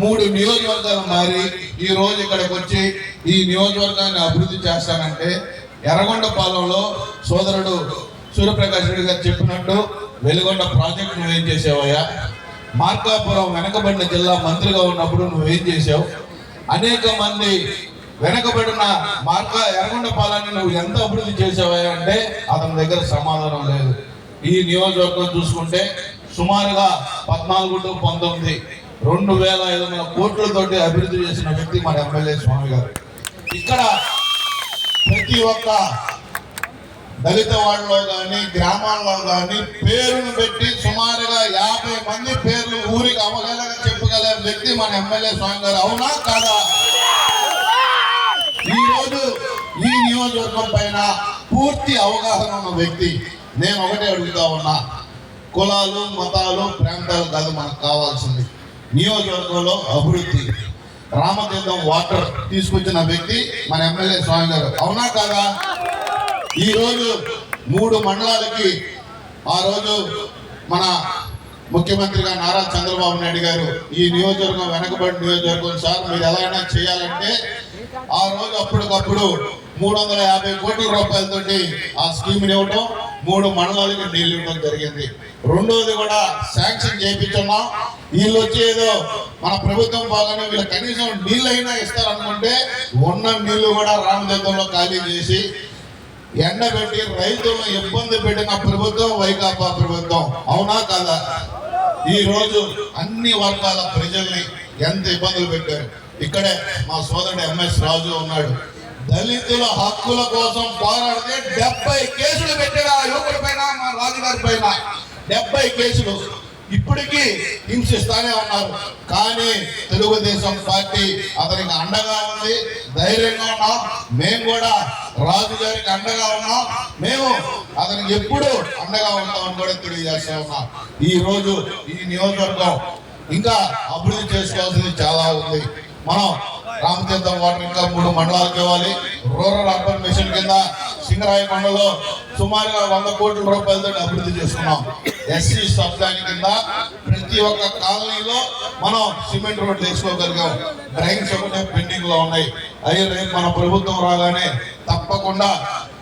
3 నియోజకవర్గాలు మారి ఈ రోజు ఇక్కడికి వచ్చి ఈ నియోజకవర్గాన్ని అభివృద్ధి చేస్తానంటే, ఎర్రగొండపాలెంలో సోదరుడు సూర్యప్రకాష్ రెడ్డి గారు చెప్పినట్టు వెలుగొండ ప్రాజెక్టు నువ్వేం చేసావయ్యా? మార్కాపురం వెనకబడిన జిల్లా మంత్రిగా ఉన్నప్పుడు నువ్వేం చేసావు? అనేక మంది వెనకబడిన ఎర్రగొండపాలెన్ని నువ్వు ఎంత అభివృద్ధి చేసావయ్యా అంటే అతని దగ్గర సమాధానం లేదు. ఈ నియోజకవర్గం చూసుకుంటే సుమారుగా 14 to 19 2,500 కోట్లతోటి అభివృద్ధి చేసిన వ్యక్తి మన ఎమ్మెల్యే స్వామి గారు. ఇక్కడ ప్రతి ఒక్క దళిత వాళ్ళలో కానీ, గ్రామాల్లో కానీ పేరును పెట్టి సుమారుగా 50 మంది పేర్లు ఊరికి అవగాహన చెప్పగల వ్యక్తి మన ఎమ్మెల్యే స్వామి గారు. అవునా కాదా? ఈ రోజు ఈ నియోజకవర్గం పైన పూర్తి అవగాహన ఉన్న వ్యక్తి. నేను ఒకటే అడుగుతా ఉన్నా, కులాలు, మతాలు, ప్రాంతాలు కాదు మనకు కావాల్సింది నియోజకవర్గంలో అభివృద్ధి. రామతీర్థం వాటర్ తీసుకొచ్చిన వ్యక్తి మన ఎమ్మెల్యే స్వామి గారు. అవునా కాదా? ఈ రోజు 3 మండలాలకి ఆ రోజు మన ముఖ్యమంత్రిగా నారా చంద్రబాబు నాయుడు గారు ఈ నియోజకవర్గం వెనకబడి నియోజకవర్గం సార్ మీరు ఎలా అయినా చేయాలంటే ఆ రోజు అప్పటికప్పుడు 350 కోట్ల రూపాయలతోటి ఆ స్కీమ్ ఇవ్వటం 3 మండలాలకి నీళ్లు ఇవ్వడం జరిగింది. రెండోది కూడా శాంక్షన్ చేయించున్నాం. వీళ్ళు వచ్చేదో మన ప్రభుత్వం బాగానే వీళ్ళు కనీసం నీళ్ళైనా ఇస్తారనుకుంటే ఉన్న నీళ్లు కూడా రామదేశంలో ఖాళీ చేసి ఎండబెట్టి రైతులను ఇబ్బంది పెట్టిన ప్రభుత్వం వైకాపా ప్రభుత్వం. అవునా కాదా? ఈ రోజు అన్ని వర్గాల ప్రజల్ని ఎంత ఇబ్బందులు పెట్టారు. ఇక్కడే మా సోదరుడు MS రాజు ఉన్నాడు. దళితుల హక్కుల కోసం పోరాడితే 70 కేసులు పెట్టాడు ఆ యువకుడి పైన, మా రాజుగారి పైన 70 కేసులు. ఇప్పటికీ హింసిస్తానే ఉన్నారు. కానీ తెలుగుదేశం పార్టీ అతనికి అండగా ఉంది, ధైర్యంగా ఉన్నాం. మేము కూడా రాజు గారికి అండగా ఉన్నాం. మేము అతనికి ఎప్పుడు అండగా ఉంటామని కూడా తెలియజేస్తా ఉన్నాం. ఈ రోజు ఈ నియోజకవర్గం ఇంకా అభివృద్ధి చేసుకోవాల్సింది చాలా ఉంది. మనం రామతీర్థం వాటర్ ఇంకా 3 మండలాలకు ఇవ్వాలి. రూరల్ అర్బన్ మిషన్ కింద సింగరాయ మండలంలో సుమారుగా 100 కోట్ల రూపాయలతో అభివృద్ధి చేసుకున్నాం. SC సబ్సిడీ కింద ప్రతి ఒక్క కాలనీలో మనం సిమెంట్ రోడ్లు వేసుకోగలిగాం. డ్రైన్స్ ఒకటే పెండింగ్ లో ఉన్నాయి. అవి రేపు మన ప్రభుత్వం రాగానే తప్పకుండా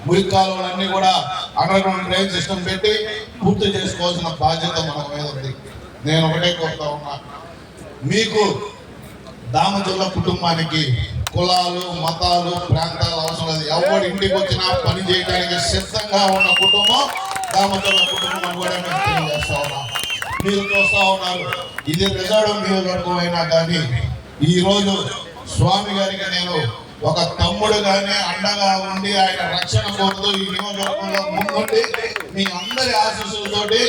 మురికి కాలువలన్నీ కూడా అండర్ గ్రౌండ్ డ్రైన్ సిస్టమ్ పెట్టి పూర్తి చేసుకోవాల్సిన బాధ్యత మన మీద ఉంది. నేను ఒకటే కోరుతా ఉన్నా, మీకు దామచర్ల కుటుంబానికి కులాలు, మతాలు, ప్రాంతాలు అవసరం లేదు. ఎవరి ఇంటికి వచ్చినా పని చేయడానికి సిద్ధంగా ఉన్న కుటుంబం దామచర్ల కుటుంబం అని కూడా మేము తెలియజేస్తా ఉన్నాం. మీరు చూస్తా ఉన్నారు, ఇది రిజర్వ్ నియోజకవర్గం అయినా కానీ ఈ రోజు స్వామి గారికి నేను ఒక తమ్ముడుగానే అండగా ఉండి ఆయన రక్షణ కోరుతూ ఈ నియోజకవర్గంలో ముందుండి మీ అందరి ఆశీస్సులతోటి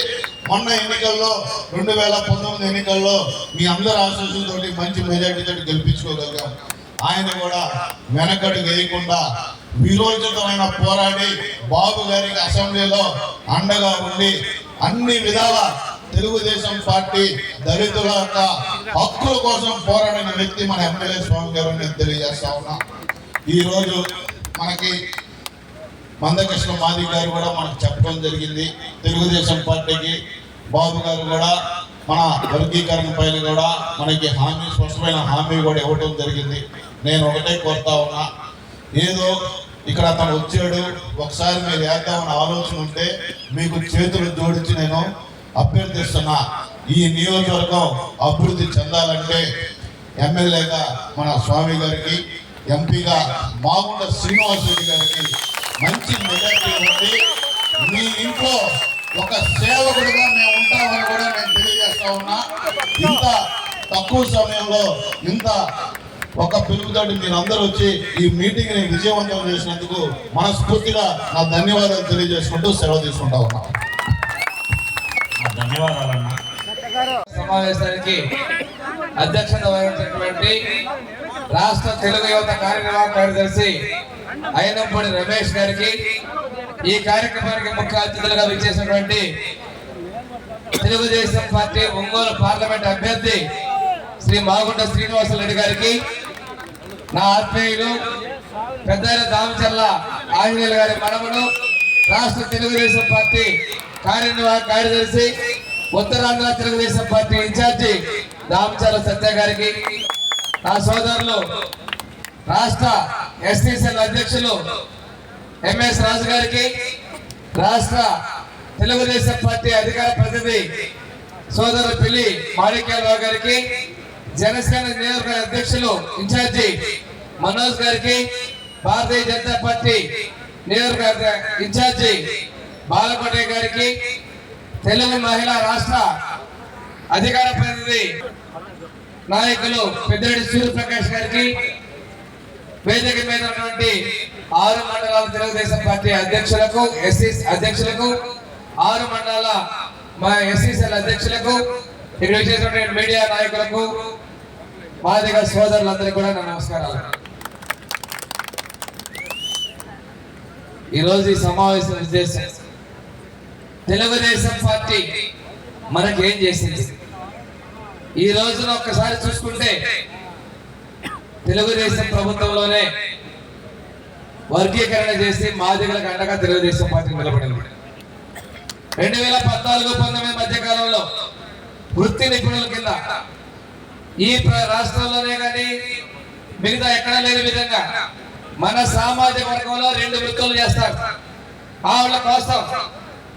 మొన్న ఎన్నికల్లో 2019 ఎన్నికల్లో మీ అందరి ఆశీస్సులతోటి మంచి మెజార్టీతో గెలిపించుకోగలిగాం. ఆయన కూడా వెనకడు వేయకుండా విరోచితమైన పోరాడి బాబు గారికి అసెంబ్లీలో అండగా ఉండి అన్ని విధాల తెలుగుదేశం పార్టీ దళితుల యొక్క హక్కుల కోసం పోరాడిన వ్యక్తి మన ఎమ్మెల్యే స్వామి గారు నేను తెలియజేస్తా ఉన్నా. ఈ రోజు మనకి మందకృష్ణ మాది గారు కూడా మనకు చెప్పడం జరిగింది. తెలుగుదేశం పార్టీకి బాబు గారు కూడా మన వర్గీకరణ పైన కూడా మనకి హామీ, స్పష్టమైన హామీ కూడా ఇవ్వడం జరిగింది. నేను ఒకటే కోరుతా ఉన్నా, ఏదో ఇక్కడ అతను వచ్చాడు ఒకసారి మీరు వేద్దామని ఆలోచన ఉంటే మీకు చేతులు జోడించి నేను అభ్యర్థిస్తున్నా. ఈ నియోజకవర్గం అభివృద్ధి చెందాలంటే ఎమ్మెల్యేగా మన స్వామి గారికి, ఎంపీగా మాగుంట శ్రీనివాసరెడ్డి గారికి మంచి మెజార్టీ ఉంది. మీ ఇంట్లో ఒక సేవకుడిగా మేము ఉంటామని కూడా నేను తెలియజేస్తా ఉన్నా. ఇంత తక్కువ సమయంలో ఇంత ఒక పిలుపుతోటి మీరందరూ వచ్చి ఈ మీటింగ్ ని విజయవంతం చేసినందుకు మనస్ఫూర్తిగా నా ధన్యవాదాలు తెలియజేసుకుంటూ సెలవు తీసుకుంటా ఉన్నా. ధన్యవాదాలన్నా. సమావేశానికి అధ్యక్షత వహించినటువంటి రాష్ట్ర తెలుగు యువత కార్యనిర్వాహక కార్యదర్శి అయినంపూడి రమేష్ గారికి, ఈ కార్యక్రమానికి ముఖ్య అతిథులుగా విచ్చేసినటువంటి తెలుగుదేశం పార్టీ ఒంగోలు పార్లమెంట్ అభ్యర్థి శ్రీ మాగుంట శ్రీనివాసరెడ్డి గారికి, నా ఆత్మీయులు పెద్దల దామచర్ల ఆంజనేయులు గారి మనవడు, రాష్ట్ర తెలుగుదేశం పార్టీ కార్యనిర్వాహక కార్యదర్శి, ఉత్తరాంధ్ర తెలుగుదేశం పార్టీ ఇన్ఛార్జి దామచర్ల సత్య గారికి, నా సోదరులు రాష్ట్ర ఎస్టీసీఎల్ అధ్యక్షులు MS రాజు గారికి, రాష్ట్ర తెలుగుదేశం పార్టీ అధికార ప్రతినిధి సోదరు పిల్లి మాణిక్యాలరావు గారికి, జనసేన నియోజకవర్గ అధ్యక్షులు ఇన్ఛార్జి మనోజ్ గారికి, భారతీయ జనతా పార్టీ నియోజకవర్గ ఇన్ఛార్జి బాలకోటే గారికి, తెలుగు మహిళా రాష్ట్ర అధికార ప్రతినిధి నాయకులు పెద్దిరెడ్డి సూర్యప్రకాష్ గారికి, వేదిక మీద ఉన్నటువంటి 6 మండలాల తెలుగుదేశం పార్టీ అధ్యక్షులకు, ఎస్సీ అధ్యక్షులకు, 6 మండలాల మా ఎస్సీసీఎల్ అధ్యక్షులకు, ఇక్కడ వచ్చేటువంటి మీడియా నాయకులకు, మాదిగ సోదరులందరికీ కూడా నా నమస్కారాలు. ఈరోజు ఈ సమావేశం ఉద్దేశం తెలుగుదేశం పార్టీ మనకి ఏం చేసింది. ఈ రోజున ఒక్కసారి చూసుకుంటే తెలుగుదేశం ప్రభుత్వంలోనే వర్గీకరణ చేసి మాదిగలకు అండగా తెలుగుదేశం పార్టీ నిలబడింది. 2014-19 మధ్య కాలంలో వృత్తి నిపుణుల కింద ఈ రాష్ట్రంలోనే కానీ మిగతా ఎక్కడా లేని విధంగా మన సామాజిక వర్గంలో 2 వృత్తులు చేస్తారు. వాళ్ళ కోసం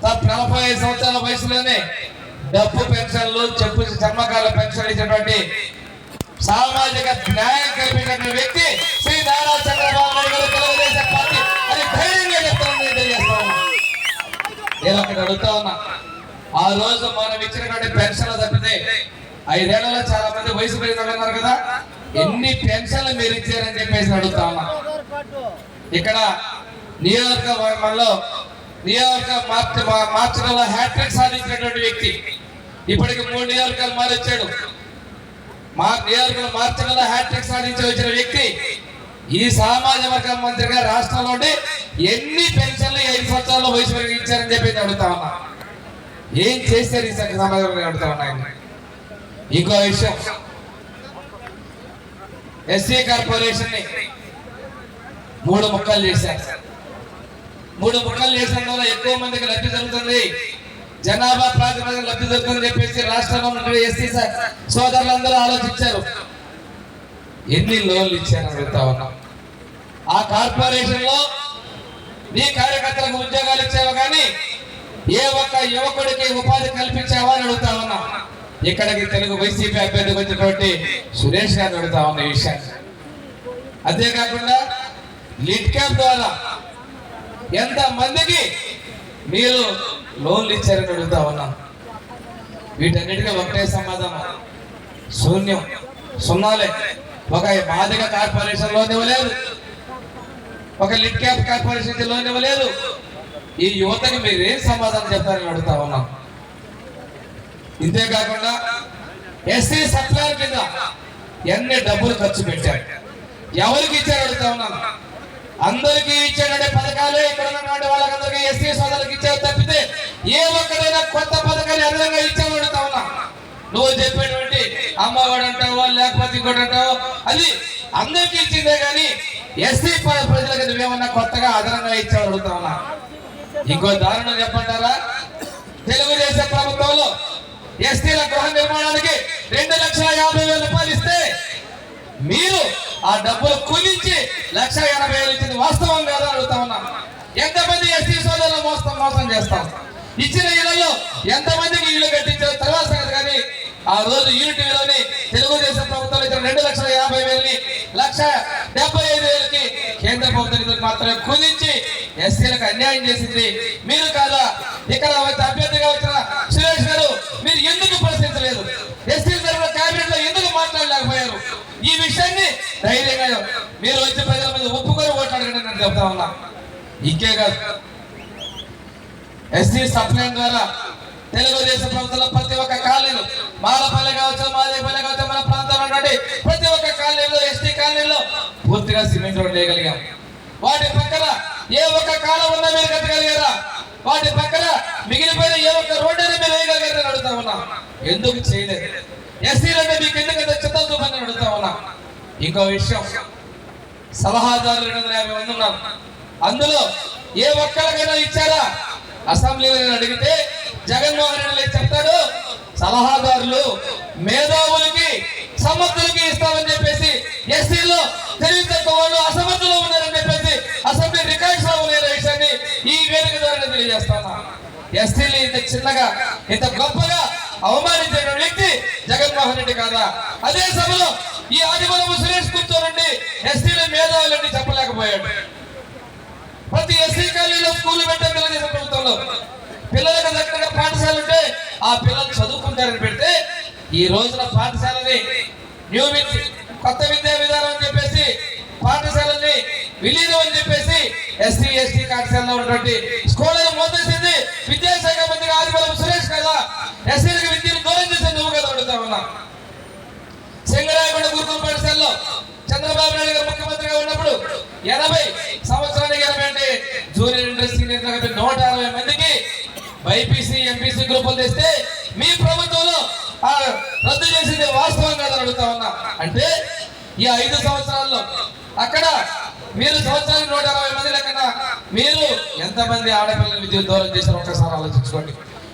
45 సంవత్సరాల వయసులోనే డబ్బు పెన్షన్లు, చర్మకాల పెన్షన్ ఇచ్చినటువంటి సామాజిక న్యాయం కల్పించిన వ్యక్తి శ్రీ నారా చంద్రబాబు నాయుడు గారు, తెలుగుదేశం పార్టీ అని ధైర్యంగా చెప్తానని తెలియజేస్తా ఉన్నా. నేను ఒకటి అడుగుతా ఉన్నా, ఆ రోజు మనం ఇచ్చినటువంటి పెన్షన్లు తప్పితే 5 ఏళ్లలో చాలా మంది వయసు పెరిగిన ఉన్నారు కదా, ఎన్ని పెన్షన్లు మీరు ఇచ్చారని చెప్పేసి అడుగుతా ఉన్నా. ఇక్కడ నియోజకవర్గంలో మార్చడంలో హ్యాట్రిక్ సాధించినటువంటి వ్యక్తి, ఇప్పటికి 3 నియోజకవర్గాలు మారొచ్చాడు. నియోజకవర్గాలు మార్చడంలో హ్యాట్రిక్ సాధించి వచ్చిన వ్యక్తి ఈ సామాజిక వర్గ మంత్రిగా రాష్ట్రంలోని ఎన్ని పెన్షన్లు 5 సంవత్సరాల వయసు వరకు ఇచ్చారని చెప్పేసి అడుగుతా ఉన్నా. ఏం చేశారు ఈ సామాజిక వర్గం అడుగుతా ఉన్నా. ఇంకో విషయం, ఎస్సీ కార్పొరేషన్ ని 3 ముక్కలు చేశారు. 3 ముక్కలు చేసిన వల్ల ఎక్కువ మందికి లబ్ధి జరుగుతుంది, జనాభా ప్రాతిపదికన లబ్ధి జరుగుతుందని చెప్పేసి రాష్ట్రంలో ఉన్న ఎస్సీ సోదరులందరూ ఆలోచించారు. ఎన్ని లోన్లు ఇచ్చారని అడుగుతా ఉన్నాం. ఆ కార్పొరేషన్ లో నీ కార్యకర్తలకు ఉద్యోగాలు ఇచ్చావు కానీ ఏ ఒక్క యువకుడికి ఉపాధి కల్పించావా అని అడుగుతా ఉన్నాం. ఇక్కడికి తెలుగు వైసీపీ అభ్యర్థికి వచ్చినటువంటి సురేష్ గారిని అడుగుతా ఉన్న విషయాన్ని. అంతేకాకుండా లిడ్ క్యాప్ ద్వారా ఎంత మందికి మీరు లోన్లు ఇచ్చారని అడుగుతా ఉన్నాం. వీటన్నిటికీ ఒకటే సమాధానం, శూన్యం, సున్నాలే. ఒక మాదిగ కార్పొరేషన్ లోన్ ఇవ్వలేదు, ఒక లిడ్ క్యాప్ కార్పొరేషన్ లోన్ ఇవ్వలేదు. ఈ యువతకి మీరేం సమాధానం చెప్తారని అడుగుతా ఉన్నాం. ఇంతేకాకుండా ఎస్సీ సప్లైర్ కింద ఎన్ని డబ్బులు ఖర్చు పెట్టారు, ఎవరికి ఇచ్చారు అడుగుతా ఉన్నాను. అందరికీ ఇచ్చాడంటే పథకాలే ఇక్కడ ఉన్నటువంటి వాళ్ళకందరికీ ఎస్సీ సోదరులకు ఇచ్చారు తప్పితే ఏ ఒక్కడైనా కొత్త పథకాన్ని అదనంగా ఇచ్చావు అడుగుతా ఉన్నా. నువ్వు చెప్పేటువంటి అమ్మఒడి అంటావో లేకపోతే ఇంకోటి అంటావో అది అందరికీ ఇచ్చిందే కానీ ఎస్సీ ప్రజలకు నువ్వేమన్నా కొత్తగా అదనంగా ఇచ్చావు అడుగుతా ఉన్నా. ఇంకో దారుణం చెప్పంటారా, తెలుగుదేశం ప్రభుత్వంలో ఎస్టీల గృహ నిర్మాణానికి 2,50,000 రూపాయలు ఇస్తే మీరు ఆ డబ్బులు కుదించి 1,80,000 ఇచ్చింది వాస్తవం కాదు అడుగుతా ఉన్నాం. ఎంతమంది ఎస్టీ సోదరులు మోసం చేస్తాం, ఇచ్చిన ఇళ్లలో ఎంతమందికి ఇల్లు కట్టించారు తర్వాత సంగతి. కానీ ఆ రోజు యూనిటీలోని తెలుగుదేశం ప్రభుత్వం ఇచ్చిన 2,50,000ని 1,75,000కి కేంద్ర ప్రభుత్వం మాత్రమే కుదించి ఎస్సీలకు అన్యాయం చేసింది మీరు కాదా? ఇక్కడ అభ్యర్థిగా వచ్చిన సురేష్ గారు మీరు ఎందుకు ప్రశ్నించలేదు? ఎస్సీ తరఫున కేబినెట్ లో ఎందుకు మాట్లాడలేకపోయారు? ఈ విషయాన్ని ధైర్యంగా మీరు వచ్చి ప్రజల మీద ఒప్పుకొని ఓట్లాడకండి నేను చెప్తా ఉన్నా. ఇంకే కాదు, ఎస్సీ సప్లైన్ ద్వారా తెలుగుదేశం ప్రభుత్వంలో ప్రతి ఒక్క కాలనీలు, మాలపల్లి కావచ్చు, మాదేపల్లి కావచ్చు, మన ప్రాంతంలో ఉన్నటువంటి ప్రతి ఒక్క కాలనీలో ఎస్టీ కాలనీలో పూర్తిగా సిమెంట్ రోడ్ వేయగలిగాం. వాటి పక్కన ఏ ఒక్క కాలం ఉన్నా మీరు కట్టగలిగారా? వాటి పక్కన మిగిలిపోయిన ఏ ఒక్క రోడ్డు మీరు వేయగలిగారని అడుగుతా ఉన్నా. ఎందుకు చేయలేదు? ఎస్సీలంటే మీకు ఎందుకంటే చిత్త చూపని అడుగుతా ఉన్నా. ఇంకో విషయం, సలహాదారులు 250 మంది ఉన్నారు. అందులో ఏ ఒక్కరికైనా ఇచ్చారా? అసెంబ్లీలో అడిగితే జగన్మోహన్ రెడ్డి చెప్తాడు, సలహాదారులు మేధావులకి సమర్థులకి ఇస్తామని చెప్పేసి ఎస్సీలో తెలివి తక్కువ వాళ్ళు అసమర్థులు ఉన్నారని చెప్పేసి అసెంబ్లీ రికార్డ్స్ లో ఉన్న విషయాన్ని ఈ వేదిక ద్వారా తెలియజేస్తాను. ఎస్సీలు ఇంత చిన్నగా ఇంత గొప్పగా అవమానించిన వ్యక్తి జగన్మోహన్ రెడ్డి కాదా? అదే సభలో ఈ ఆదిమూలపు సురేష్ కూర్చోనండి ఎస్సీల మేధావులని చెప్పలేకపోయాడు. ప్రతి ఎస్సీ కాలనీలో స్కూల్ పెట్టారు తెలుగుదేశం ప్రభుత్వంలో. పిల్లలకు దగ్గరగా పాఠశాల ఉంటే ఆ పిల్లలు చదువుకుంటారని పెడితే ఈ రోజున పాఠశాలని కొత్త విద్యా విధానం అని చెప్పేసి పాఠశాలని విలీనం అని చెప్పేసి ఎస్సీ ఎస్టీ పాఠశాలలో ఉన్నటువంటి స్కూళ్ళను మూసేసింది విద్యాశాఖ మంత్రి ఆదిమూలపు సురేష్ కదా? ఎస్సీలకు విద్యను దూరం చేసే నువ్వు కదా అడుగుతా ఉన్నా. సింగరాయగూడ గురుకుల పాఠశాలలో చంద్రబాబు నాయుడు గారు ముఖ్యమంత్రిగా ఉన్నప్పుడు 80 సంవత్సరానికి 80 అంటే జూనియర్ ఇంటర్ సీనియర్ 160 మందికి బైపీసీ ఎంపీసీ గ్రూపులు తెస్తే మీ ప్రభుత్వంలో రద్దు చేసింది వాస్తవం కాదని అడుగుతా ఉన్నా. అంటే ఈ 5 సంవత్సరాల్లో అక్కడ మీరు సంవత్సరానికి 160 మంది లెక్కన మీరు ఎంతమంది ఆడపిల్లల విద్యుత్ దూరం చేశారో ఒకసారి ఆలోచించుకోండి.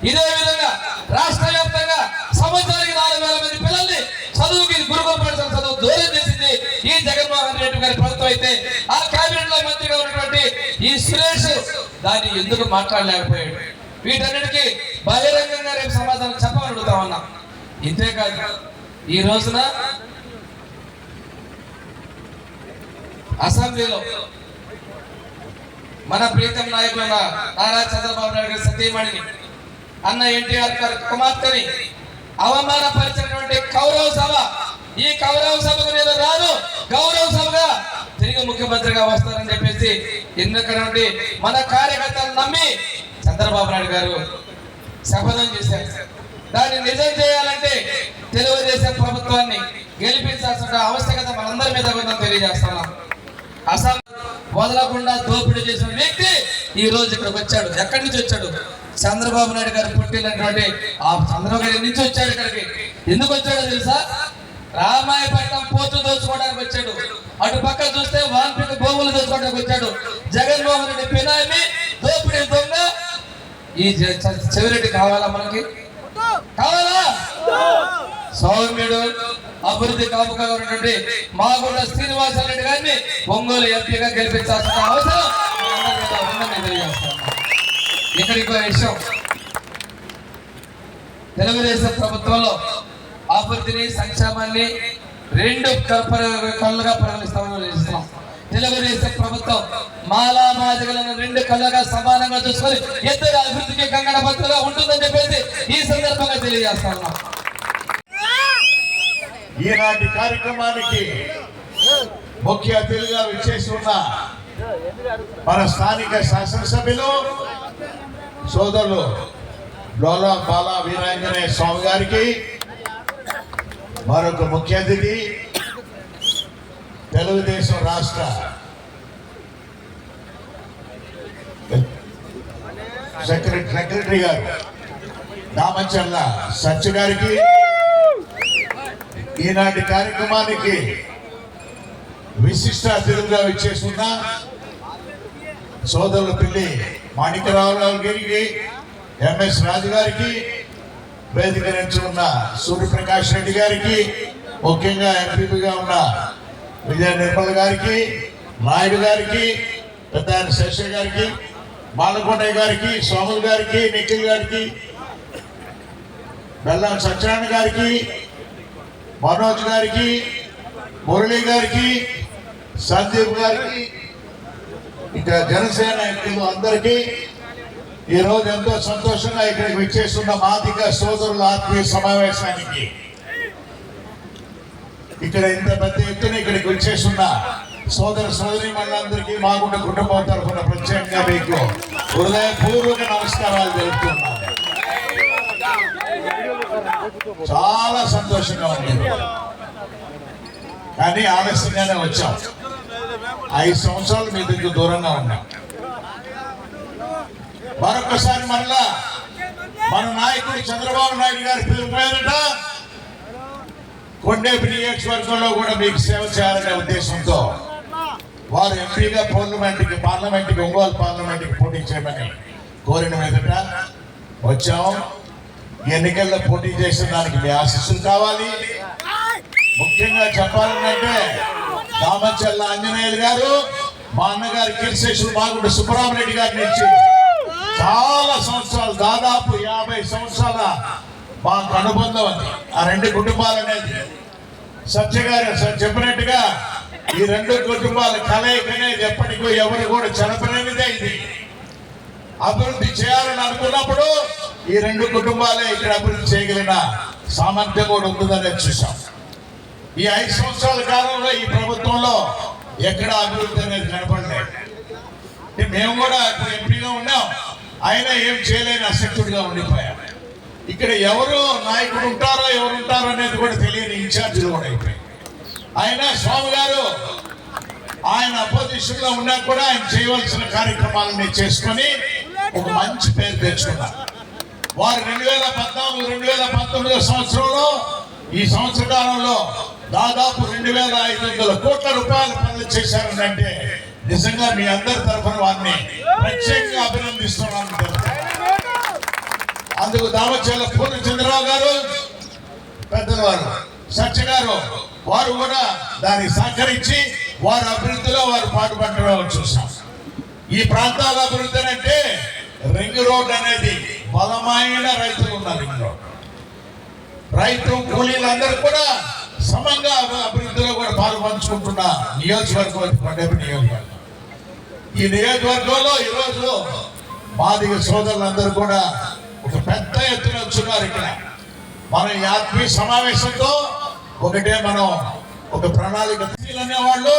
ఇదే విధంగా రాష్ట్ర వ్యాప్తంగా సంవత్సరానికి 4,000 మంది పిల్లల్ని చదువుకి గురుకుల పాఠశాల చదువు దూరం చేసింది ఈ జగన్మోహన్ రెడ్డి గారి ప్రభుత్వం అయితే ఆ కేబినెట్ ఈ సురేష్ దాన్ని ఎందుకు మాట్లాడలేకపోయాడు? వీటన్నిటికీ బహిరంగంగా రేపు సమాధానం చెప్పమని అడుగుతా ఉన్నా. ఇంతేకాదు ఈ రోజున అసెంబ్లీలో మన ప్రీతం నాయకుల నారా చంద్రబాబు నాయుడు గారి సతీమణిని అన్న ఎన్టీఆర్ గారి కుమార్తెని అవమానపరిచినటువంటి కౌరవ సభ, ఈ కౌరవ సభకు నేను రాను, గౌరవ సభగా తిరిగి ముఖ్యమంత్రిగా వస్తారని చెప్పేసి ఎన్నికటువంటి మన కార్యకర్తలు నమ్మి చంద్రబాబు నాయుడు గారు శపథం చేశారు. దాన్ని నిజం చేయాలంటే తెలుగుదేశం ప్రభుత్వాన్ని గెలిపించాల్సిన ఆవశ్యకత మనందరి మీద ఉందని తెలియజేస్తున్నాం. అసలు వదలకుండా దోపిడీ చేసిన వ్యక్తి ఈ రోజు ఇక్కడికి వచ్చాడు. ఎక్కడి నుంచి వచ్చాడు? చంద్రబాబు నాయుడు గారు పుట్టినటువంటి ఆ చంద్రబాబు గారి నుంచి వచ్చాడు. ఇక్కడికి ఎందుకు వచ్చాడో తెలుసా? రామాయపట్నం పోర్టు దోచుకోవడానికి వచ్చాడు. అటు పక్క చూస్తే వాల్పీకి భూములు దోచుకోవడానికి వచ్చాడు. జగన్మోహన్ రెడ్డి పినామి దోపిడీ దొంగ ఈ చెవిరెడ్డి కావాలా? మనకి కావాలా? సౌమ్యుడు అభివృద్ధి కాపుగా ఉన్నటువంటి మాగుంట శ్రీనివాసరెడ్డి గారిని ఒంగోలు ఎంపీగా గెలిపించాల్సిన అవసరం ఉందని తెలియజేస్తాను. ఇక్కడ ఇంకో విషయం, తెలుగుదేశం ప్రభుత్వంలో అభివృద్ధిని సంక్షేమాన్ని రెండు కళ్ళుగా పరిగణిస్తామని తెలుస్తున్నాం. తెలుగుదేశం ప్రభుత్వం మాలా మాదిగలను రెండు కళ్ళగా సమానంగా చూసుకొని ఇద్దరు అభివృద్ధికి కంగణ భద్రగా ఉంటుందని చెప్పేసి ఈ సందర్భంగా తెలియజేస్తా ఉన్నాం. ఈనాటి కార్యక్రమానికి ముఖ్య అతిథిగా విచ్చేసి ఉన్న మన స్థానిక శాసనసభ్యులు సోదరులు డోలా బాలా వీరాంజనేయ స్వామి గారికి, మరొక ముఖ్య అతిథి తెలుగుదేశం రాష్ట్ర సెక్రటరీ గారు దామచర్ల సత్య గారికి, ఈనాటి కార్యక్రమానికి విశిష్ట అతిథులుగా విచ్చేస్తున్న సోదరుల పిల్లి మాణిక్యరావు గారికి, ఎంఎస్ రాజు గారికి, వేదిక నుంచి ఉన్న సూర్యప్రకాష్ రెడ్డి గారికి, ముఖ్యంగా ఎంపీగా ఉన్న విజయ నిర్మల్ గారికి, నాయుడు గారికి, పెద్ద శేషయ్య గారికి, బాలకొండయ్య గారికి, సోములు గారికి, నిఖిల్ గారికి, బెల్లం సత్యనారాయణ గారికి, మనోజ్ గారికి, మురళి గారికి, సందీప్ గారికి, ఇంకా జనసేన ఎంపీలు అందరికీ ఈరోజు ఎంతో సంతోషంగా ఇక్కడికి విచ్చేస్తున్న మాదిగ సోదరుల ఆత్మీయ సమావేశానికి, ఇక్కడ ఇంత పెద్ద ఎత్తున ఇక్కడికి విచ్చేస్తున్న సోదర సోదరి మనందరికీ మాగుంట కుటుంబం తరఫున ప్రత్యేకంగా మీకు హృదయపూర్వక నమస్కారాలు తెలుపుతున్నాను. చాలా సంతోషంగా ఉంది, కానీ ఆలస్యంగానే వచ్చాం. 5 సంవత్సరాలు మీ దగ్గర దూరంగా ఉన్నాం. మరొకసారి మరలా మన నాయకుడు చంద్రబాబు నాయుడు గారి పిలుపు మీదట కొండేపి నియోజకవర్గంలో కూడా మీకు సేవ చేయాలనే ఉద్దేశంతో వారు ఎంపీగా పార్లమెంట్కి ఒంగోలు పార్లమెంట్కి పోటీ చేయమని కోరిన మీదట వచ్చాము. ఎన్నికల్లో పోటీ చేసిన దానికి మీ ఆశీస్సులు కావాలి. ముఖ్యంగా చెప్పాలంటే దామచర్ల ఆంజనేయులు గారు, మా అన్నగారు కీర్తిశేషులు మాగుంట సుబ్బరామరెడ్డి గారిని ఇచ్చి చాలా సంవత్సరాలు, దాదాపు 50 సంవత్సరాల మాకు అనుబంధం అది. ఆ రెండు కుటుంబాలు అనేది సత్య గారు చెప్పినట్టుగా ఈ రెండు కుటుంబాల కలయిక అనేది ఎప్పటికో ఎవరు కూడా చెరపలేనిదే. ఇది అభివృద్ధి చేయాలని అనుకున్నప్పుడు ఈ రెండు కుటుంబాలే ఇక్కడ అభివృద్ధి చేయగలిగిన సామర్థ్యం కూడా ఉంటుందని చూసాం. ఈ 5 సంవత్సరాల కాలంలో ఈ ప్రభుత్వంలో ఎక్కడ అభివృద్ధి అనేది కనపడలేదు. మేము కూడా ఇప్పుడు ఎంపీగా ఉన్నాం, ఆయన ఏం చేయలేని అశక్తుడిగా ఉండిపోయాం. ఇక్కడ ఎవరు నాయకుడు ఉంటారో ఎవరు ఉంటారో అనేది కూడా తెలియని ఇన్ఛార్జీలు కూడా అయిపోయాయి. ఆయన స్వామి గారు ఆయన అపోజిషన్ లో ఉన్నా కూడా ఆయన చేయవలసిన కార్యక్రమాలని చేసుకొని ఒక మంచి పేరు తెచ్చుకున్నారు. వారు 2014-2019 సంవత్సరంలో ఈ సంవత్సర కాలంలో దాదాపు 2500 కోట్ల రూపాయల పనులు చేశారంటే నిజంగా మీ అందరి తరఫున వారిని ప్రత్యేకంగా అభినందిస్తున్నాను. అందుకు దామచర్ల పూర్ణచంద్రరావు గారు, పెద్దవారు సత్య గారు, వారు కూడా దానికి సహకరించి వారి అభివృద్ధిలో వారు పాటుపడడం చూసాం. ఈ ప్రాంతాల అభివృద్ధి అంటే రింగ్ రోడ్ అనేది బలమైన రైతులు ఉన్నారు. రింగ్ రోడ్ రైతు కూలీలందరూ కూడా సమంగా అభివృద్ధిలో కూడా పాలు పంచుకుంటున్న నియోజకవర్గం కొండపి నియోజకవర్గం. ఈ నియోజకవర్గంలో ఈరోజు మాదిగ సోదరులందరూ కూడా ఒక పెద్ద ఎత్తున వచ్చున్నారు. ఇక్కడ మన ఈ ఆత్మీయ సమావేశంతో ఒకటే మనం ఒక ప్రణాళిక అనేవాళ్ళు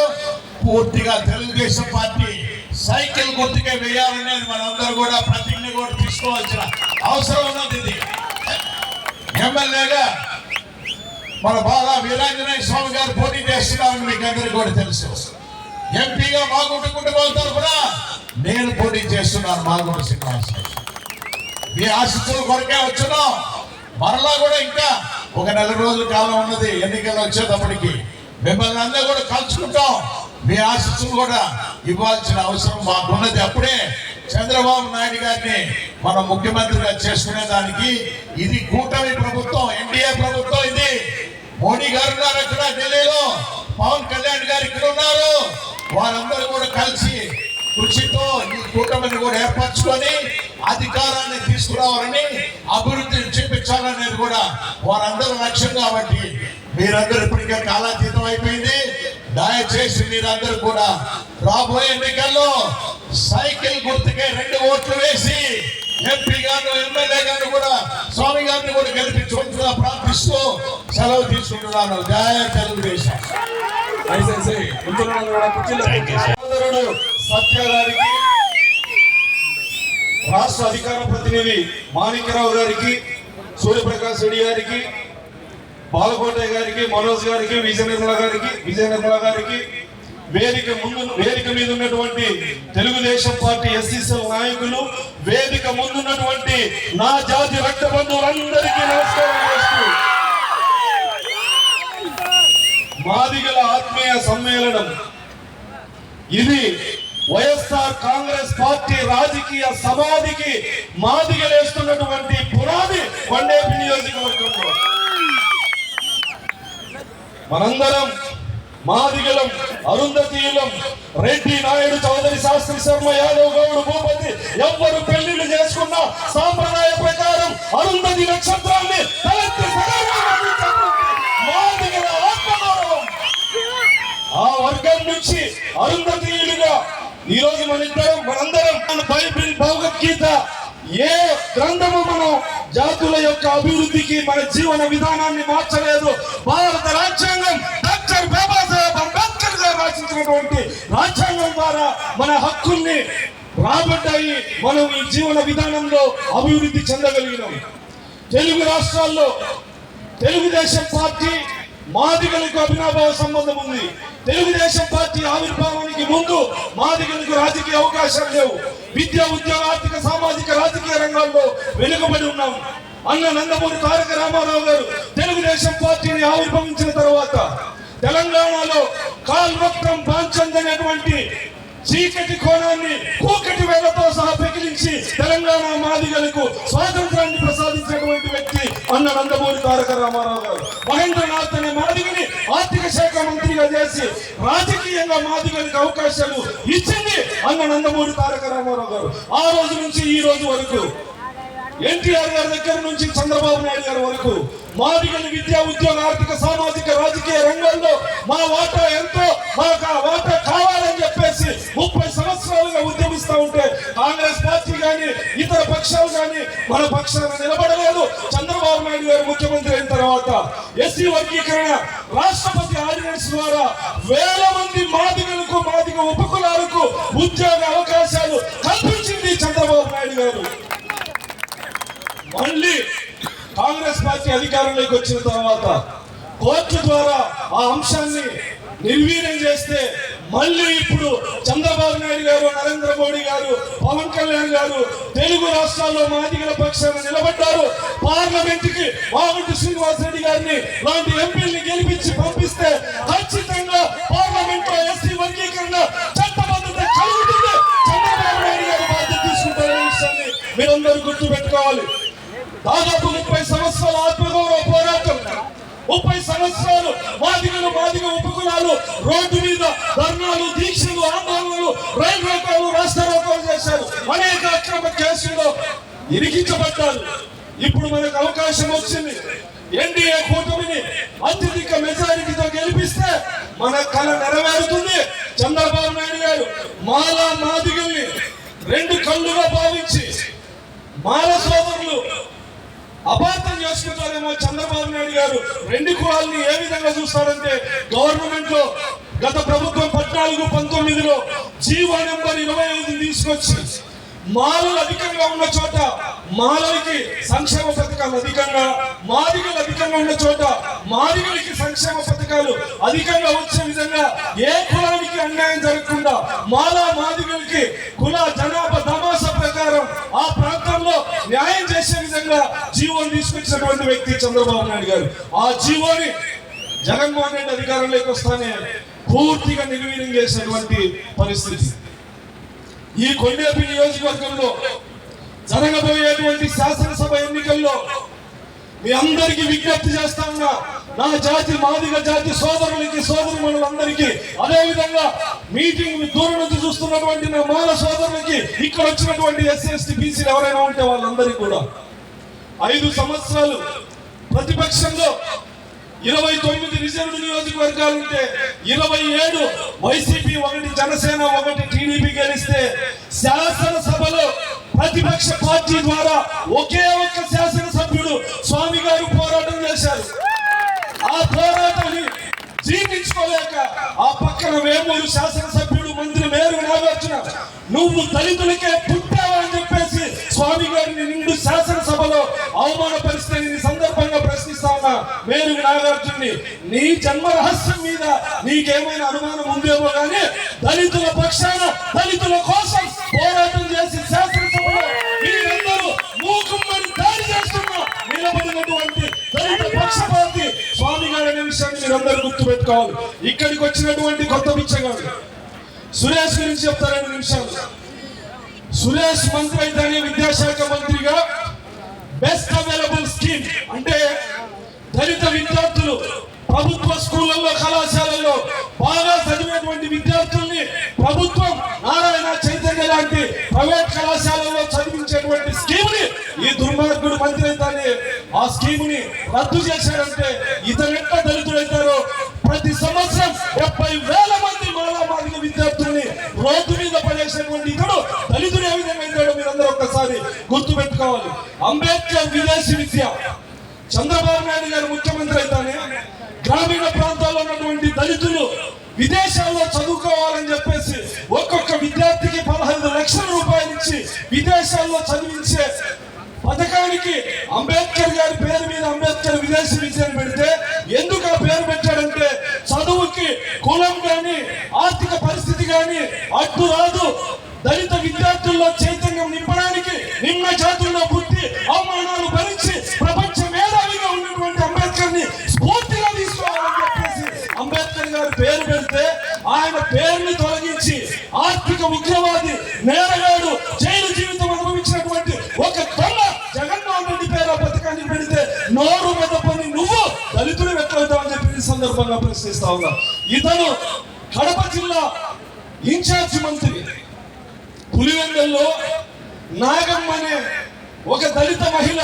పూర్తిగా తెలుగుదేశం పార్టీ సైకిల్ గుర్తుకే వేయాలనేది మనందరూ కూడా ప్రతిజ్ఞ కూడా తీసుకోవాల్సిన అవసరం ఉన్నది. ఇది ఎమ్మెల్యేగా మన బాలా వీరాంజనేయ స్వామి గారు పోటీ చేస్తున్నారని మీకు అందరికీ కూడా తెలుసు. ఎంపీగా మాగుంట కుటుంబం తరఫున నేను పోటీ చేస్తున్నాను. మాగుంట శ్రీనివాసరావు మీ ఆశీస్సుల కొరకే వచ్చున్నాం. మరలా కూడా ఇంకా ఒక నెల రోజుల కాలం ఉన్నది ఎన్నికలు వచ్చేటప్పటికి. మిమ్మల్ని అందరూ కూడా కలుసుకుంటాం. మీ ఆశీస్సులు కూడా ఇవ్వాల్సిన అవసరం మాకున్నది. అప్పుడే చంద్రబాబు నాయుడు గారిని మనం ముఖ్యమంత్రిగా చేసుకునే దానికి ఇది కూటమి ప్రభుత్వం, ఎన్డీఏ ప్రభుత్వం. ఇది మోడీ గారు ఉన్నారు అక్కడ ఢిల్లీలో, పవన్ కళ్యాణ్ గారు ఇక్కడ ఉన్నారు. వారందరూ కూడా కలిసి కృషితో ఈ కూటమిని కూడా ఏర్పరచుకొని అధికారాన్ని తీసుకురావాలని, అభివృద్ధిని చూపించాలనేది కూడా వారందరూ లక్ష్యం. కాబట్టి మీరందరూ ఇప్పటికే కాలాతీతం అయిపోయింది. దయచేసి మీరందరూ కూడా రాబోయే ఎన్నికల్లో సైకిల్ గుర్తుకే 2 ఓట్లు వేసి ఎంపీ గారు ఎమ్మెల్యే గారు కూడా స్వామి గారిని కూడా గెలిపించుకుంటున్నా ప్రార్థిస్తూ సెలవు తీసుకుంటున్నాను. జయ తెలుగుదేశం. సత్య గారికి, రాష్ట్ర అధికార ప్రతినిధి మాణిక్యరావు గారికి, సూర్యప్రకాష్ రెడ్డి గారికి, బాలకోటయ్య గారికి, మనోజ్ గారికి, విజయ నిర్మల గారికి, వేదిక మీద ఉన్నటువంటి తెలుగుదేశం పార్టీ ఎస్సీసీఎల్ నాయకులు, వేదిక ముందున్నటువంటి నా జాతి రక్త బంధువులందరికీ నమస్కారం చేస్తూ మాదిగల ఆత్మీయ సమ్మేళనం ఇది వైఎస్ఆర్ కాంగ్రెస్ పార్టీ రాజకీయ సమాధికి మాదిగలేస్తున్నటువంటి పునాది కొండేపి నియోజకవర్గంలో. మనందరం మాదిగలం, అరుంధతీయులం, రెడ్డి, నాయుడు, చౌదరి, శాస్త్రి, శర్మ, యాదవ్, గౌడు, భూపతి ఎవ్వరు పెళ్లిళ్ళు చేసుకున్న సాంప్రదాయ ప్రకారం అరుంధతి నక్షత్రాన్ని మాదిగల ఆత్మగౌరవం. ఆ వర్గం నుంచి అరుంధతీయులుగా ఈరోజు మనందరం బైబిల్, భగవద్గీత, ఏ గ్రంథము మనం జాతుల యొక్క అభివృద్ధికి మన జీవన విధానాన్ని మార్చలేదు. భారత రాజ్యాంగం డాక్టర్ బాబాసాహెబ్ అంబేద్కర్ గారు రచించినటువంటి రాజ్యాంగం ద్వారా మన హక్కుల్ని రాబడ్డాయి. మనం ఈ జీవన విధానంలో అభివృద్ధి చెందగలిగినాం. తెలుగు రాష్ట్రాల్లో తెలుగుదేశం పార్టీ మాదిగలకు అవినాభావ సంబంధం ఉంది. తెలుగుదేశం పార్టీ ఆవిర్భావానికి ముందు మాదిగలకు రాజకీయ అవకాశాలు లేవు. విద్యా, ఉద్యోగ, ఆర్థిక, సామాజిక, రాజకీయ రంగాల్లో వెనుకబడి ఉన్నాం. అన్న నందమూరి తారక రామారావు గారు తెలుగుదేశం పార్టీని ఆవిర్భవించిన తర్వాత తెలంగాణలో కాల్వక్రం బాంచంద్ అనేటువంటి చీకటి కోణాన్ని కూకటి వేలతో సహా పెకిలించి తెలంగాణ మాదిగలకు స్వాతంత్రాన్ని ప్రసాదించినటువంటి వ్యక్తి అన్న నందమూరి తారక రామారావు గారు. మహేంద్రనాథ్ అనే మాదిగని ఆర్థిక శాఖ మంత్రిగా చేసి రాజకీయంగా మాదిగలకు అవకాశాలు ఇచ్చింది అన్న నందమూరి తారక రామారావు గారు. ఆ రోజు నుంచి ఈ రోజు వరకు ఎన్టీఆర్ గారి దగ్గర నుంచి చంద్రబాబు నాయుడు గారి వరకు మాదిగల విద్యా, ఉద్యోగ, ఆర్థిక, సామాజిక, రాజకీయ రంగాల్లో మా వాటా ఎంతో, మాకు ఆ వాటా కావాలని చెప్పేసి 30 సంవత్సరాలుగా ఉద్యమిస్తూ ఉంటే కాంగ్రెస్ పార్టీ కానీ ఇతర పక్షాలు కానీ మన పక్షాన నిలబడలేదు. చంద్రబాబు నాయుడు గారు ముఖ్యమంత్రి అయిన తర్వాత ఎస్సీ వర్గీకరణ రాష్ట్రపతి ఆర్డినెన్స్ ద్వారా వేల మంది మాదిగలకు, మాదిగ ఉపకులాలకు ఉద్యోగ అవకాశాలు కల్పించింది చంద్రబాబు నాయుడు గారు. మళ్ళీ కాంగ్రెస్ పార్టీ అధికారంలోకి వచ్చిన తర్వాత కోర్టు ద్వారా ఆ అంశాన్ని నిర్వీర్యం చేస్తే మళ్ళీ ఇప్పుడు చంద్రబాబు నాయుడు గారు, నరేంద్ర మోడీ గారు, పవన్ కళ్యాణ్ గారు తెలుగు రాష్ట్రాల్లో మాదిగల పక్షాన నిలబడ్డారు. పార్లమెంట్ కి మాగుంట శ్రీనివాస్ రెడ్డి గారిని లాంటి ఎంపీల్ని గెలిపించి పంపిస్తే ఖచ్చితంగా పార్లమెంట్ లో ఎస్సీ వర్గీకరణ చట్టబద్ధత కలుగుతుంది. చంద్రబాబు నాయుడు గారు బాధ్యత తీసుకుంటారనే విషయాన్ని మీరందరూ గుర్తు పెట్టుకోవాలి. దాదాపు 30 సంవత్సరాల ఆత్మగౌరవ పోరాటం, 30 సంవత్సరాలు మాదిగ ఉపకులాలు రోడ్డు మీద ధర్నాలు, దీక్షలు, ఆందోళనలు, రైలు రోకాలు, రాష్ట్ర రోకాలు చేశారు. అనేక అక్రమ కేసుల్లో ఇరికించబడ్డారు. ఇప్పుడు మనకు అవకాశం వచ్చింది. ఎన్డీఏ కూటమిని అత్యధిక మెజారిటీతో గెలిపిస్తే మన కళ నెరవేరుతుంది. చంద్రబాబు నాయుడు గారు మాదిగల్ని 2 కళ్ళుగా భావించి మాల సోదరులు అపార్థం చేసుకుంటారేమో. చంద్రబాబు నాయుడు గారు 2 కులాలని ఏ విధంగా చూస్తారంటే, గవర్నమెంట్ లో గత ప్రభుత్వం 14-19లో జీవో నెంబర్ 25 తీసుకొచ్చి మాలలు అధికంగా ఉన్న చోట మాలలకి సంక్షేమ పథకాలు అధికంగా, మాదిగలు అధికంగా ఉన్న చోట మాదిగలకి సంక్షేమ పథకాలు అధికంగా వచ్చే విధంగా ఏ కులానికి అన్యాయం జరగకుండా మాదిగలకి కుల జనాభా తమాషా ప్రకారం ఆ ప్రాంతంలో న్యాయం చేసే విధంగా జీవోని తీసుకొచ్చినటువంటి వ్యక్తి చంద్రబాబు నాయుడు గారు. ఆ జీవోని జగన్మోహన్ రెడ్డి అధికారంలోకి వస్తానే పూర్తిగా నిర్వీర్యం చేసినటువంటి పరిస్థితి. ఈ కొండేపి నియోజకవర్గంలో జరగబోయేటువంటి శాసనసభ ఎన్నికల్లో మీ అందరికీ విజ్ఞప్తి చేస్తా ఉన్నా, నా జాతి మాదిగ జాతి సోదరులకి సోదరులందరికీ, అదే విధంగా మీటింగ్ దూరం నుంచి చూస్తున్నటువంటి నా మాల సోదరులకి, ఇక్కడ వచ్చినటువంటి ఎస్సీ ఎస్టీ బీసీలు ఎవరైనా ఉంటే వాళ్ళందరికీ కూడా 5 సంవత్సరాలు ప్రతిపక్షంలో 29 రిజర్వ్ నియోజకవర్గాలు ఉంటే 27 వైసీపీ 1 జనసేన 1 టీడీపీ గెలిస్తే శాసనసభలో ప్రతిపక్ష పార్టీ ద్వారా ఒకే ఒక్క శాసనసభ్యుడు స్వామి గారు పోరాటం చేశారు. ఆ పోరాటాన్ని జీర్ణించుకోలేక ఆ పక్కన వేమూరు శాసనసభ్యుడు మంత్రి మేరు నాగార్జున నువ్వు దళితులకే పుట్టావా అని చెప్పేసి స్వామి గారిని నిండు శాసనసభలో అవమానపరిస్తే ఈ సందర్భంగా ప్రశ్నిస్తా ఉన్నా మేరు నాగార్జున్ని, నీ జన్మ రహస్యం మీద నీకేమైనా అనుమానం ఉందేమో కానీ దళితుల పక్షాన దళితుల కోసం పోరాటం చేసి శాసనసభలో మీరందరూ మూకుమ్మని దాడి చేస్తున్నా నిలబడినటువంటి దళిత పక్షపాతి స్వామి గారు అనే విషయాన్ని మీరందరూ గుర్తుపెట్టుకోవాలి. ఇక్కడికి వచ్చినటువంటి కొత్త బిచ్చగాడు సురేష్ గురించి చెప్తారు 2 నిమిషాలు. సురేష్ మంత్రి అయితేనే విద్యాశాఖ మంత్రిగా బెస్ట్ అవైలబుల్ స్కీమ్ అంటే దళిత విద్యార్థులు ప్రభుత్వ స్కూళ్ళల్లో కళాశాలల్లో బాగా చదివేటువంటి విద్యార్థుల్ని ప్రభుత్వం నారాయణ చైతన్య లాంటి ప్రైవేట్ కళాశాలల్లో చదివించేటువంటి స్కీమ్ ని ఈ దుర్మార్గుడు మంత్రి అయితేనే ఆ స్కీమ్ ని రద్దు చేశాడంటే ఇతను ఎట్లా దళితులైతారో. ప్రతి సంవత్సరం 70,000 మంది మాదిగ విద్యార్థుల్ని రోడ్డు మీద పడేసినటువంటి ఇతడు దళితుడు ఏ విధంగా అయితాడో మీరందరూ ఒక్కసారి గుర్తు పెట్టుకోవాలి. అంబేద్కర్ విదేశీ విద్య, చంద్రబాబు నాయుడు గారు ముఖ్యమంత్రి అయితేనే గ్రామీణ ప్రాంతాల్లో ఉన్నటువంటి దళితులు విదేశాల్లో చదువుకోవాలని చెప్పేసి ఒక్కొక్క విద్యార్థికి 15 లక్షల రూపాయలు ఇచ్చి విదేశాల్లో చదివించే పథకానికి అంబేద్కర్ గారి పేరు మీద అంబేద్కర్ విదేశీ విద్యను పెడితే ఎందుకు ఆ పేరు పెట్టాడంటే చదువుకి కులం గాని ఆర్థిక పరిస్థితి గాని అడ్డు రాదు. దళిత విద్యార్థుల్లో చైతన్యం నింపడానికి నిమ్న జాతుల్లో పుట్టి అవమానాలు భరించి ప్రపంచ మేధావిగా ఉన్నటువంటి అంబేద్కర్ ని స్ఫూర్తిగా తీసుకోవాలని చెప్పేసి అంబేద్కర్ గారు పేరు పెడితే ఆయన పేరుని తొలగించి ఆర్థిక ఉగ్రవాది నేరగాడు జైలు జీవితం అనుభవించినటువంటి ఒక దొంగ జగన్మోహన్ రెడ్డి పేరు ఆ పథకానికి పెడితే నోరు మెదపని నువ్వు దళితుడు ఎట్లవుతావని చెప్పి ఈ సందర్భంగా ప్రశ్నిస్తా ఉన్నా. ఇతను కడప జిల్లా ఇన్ఛార్జి మంత్రి. పులివెందుల్లో నాగమ్మ అనే ఒక దళిత మహిళ,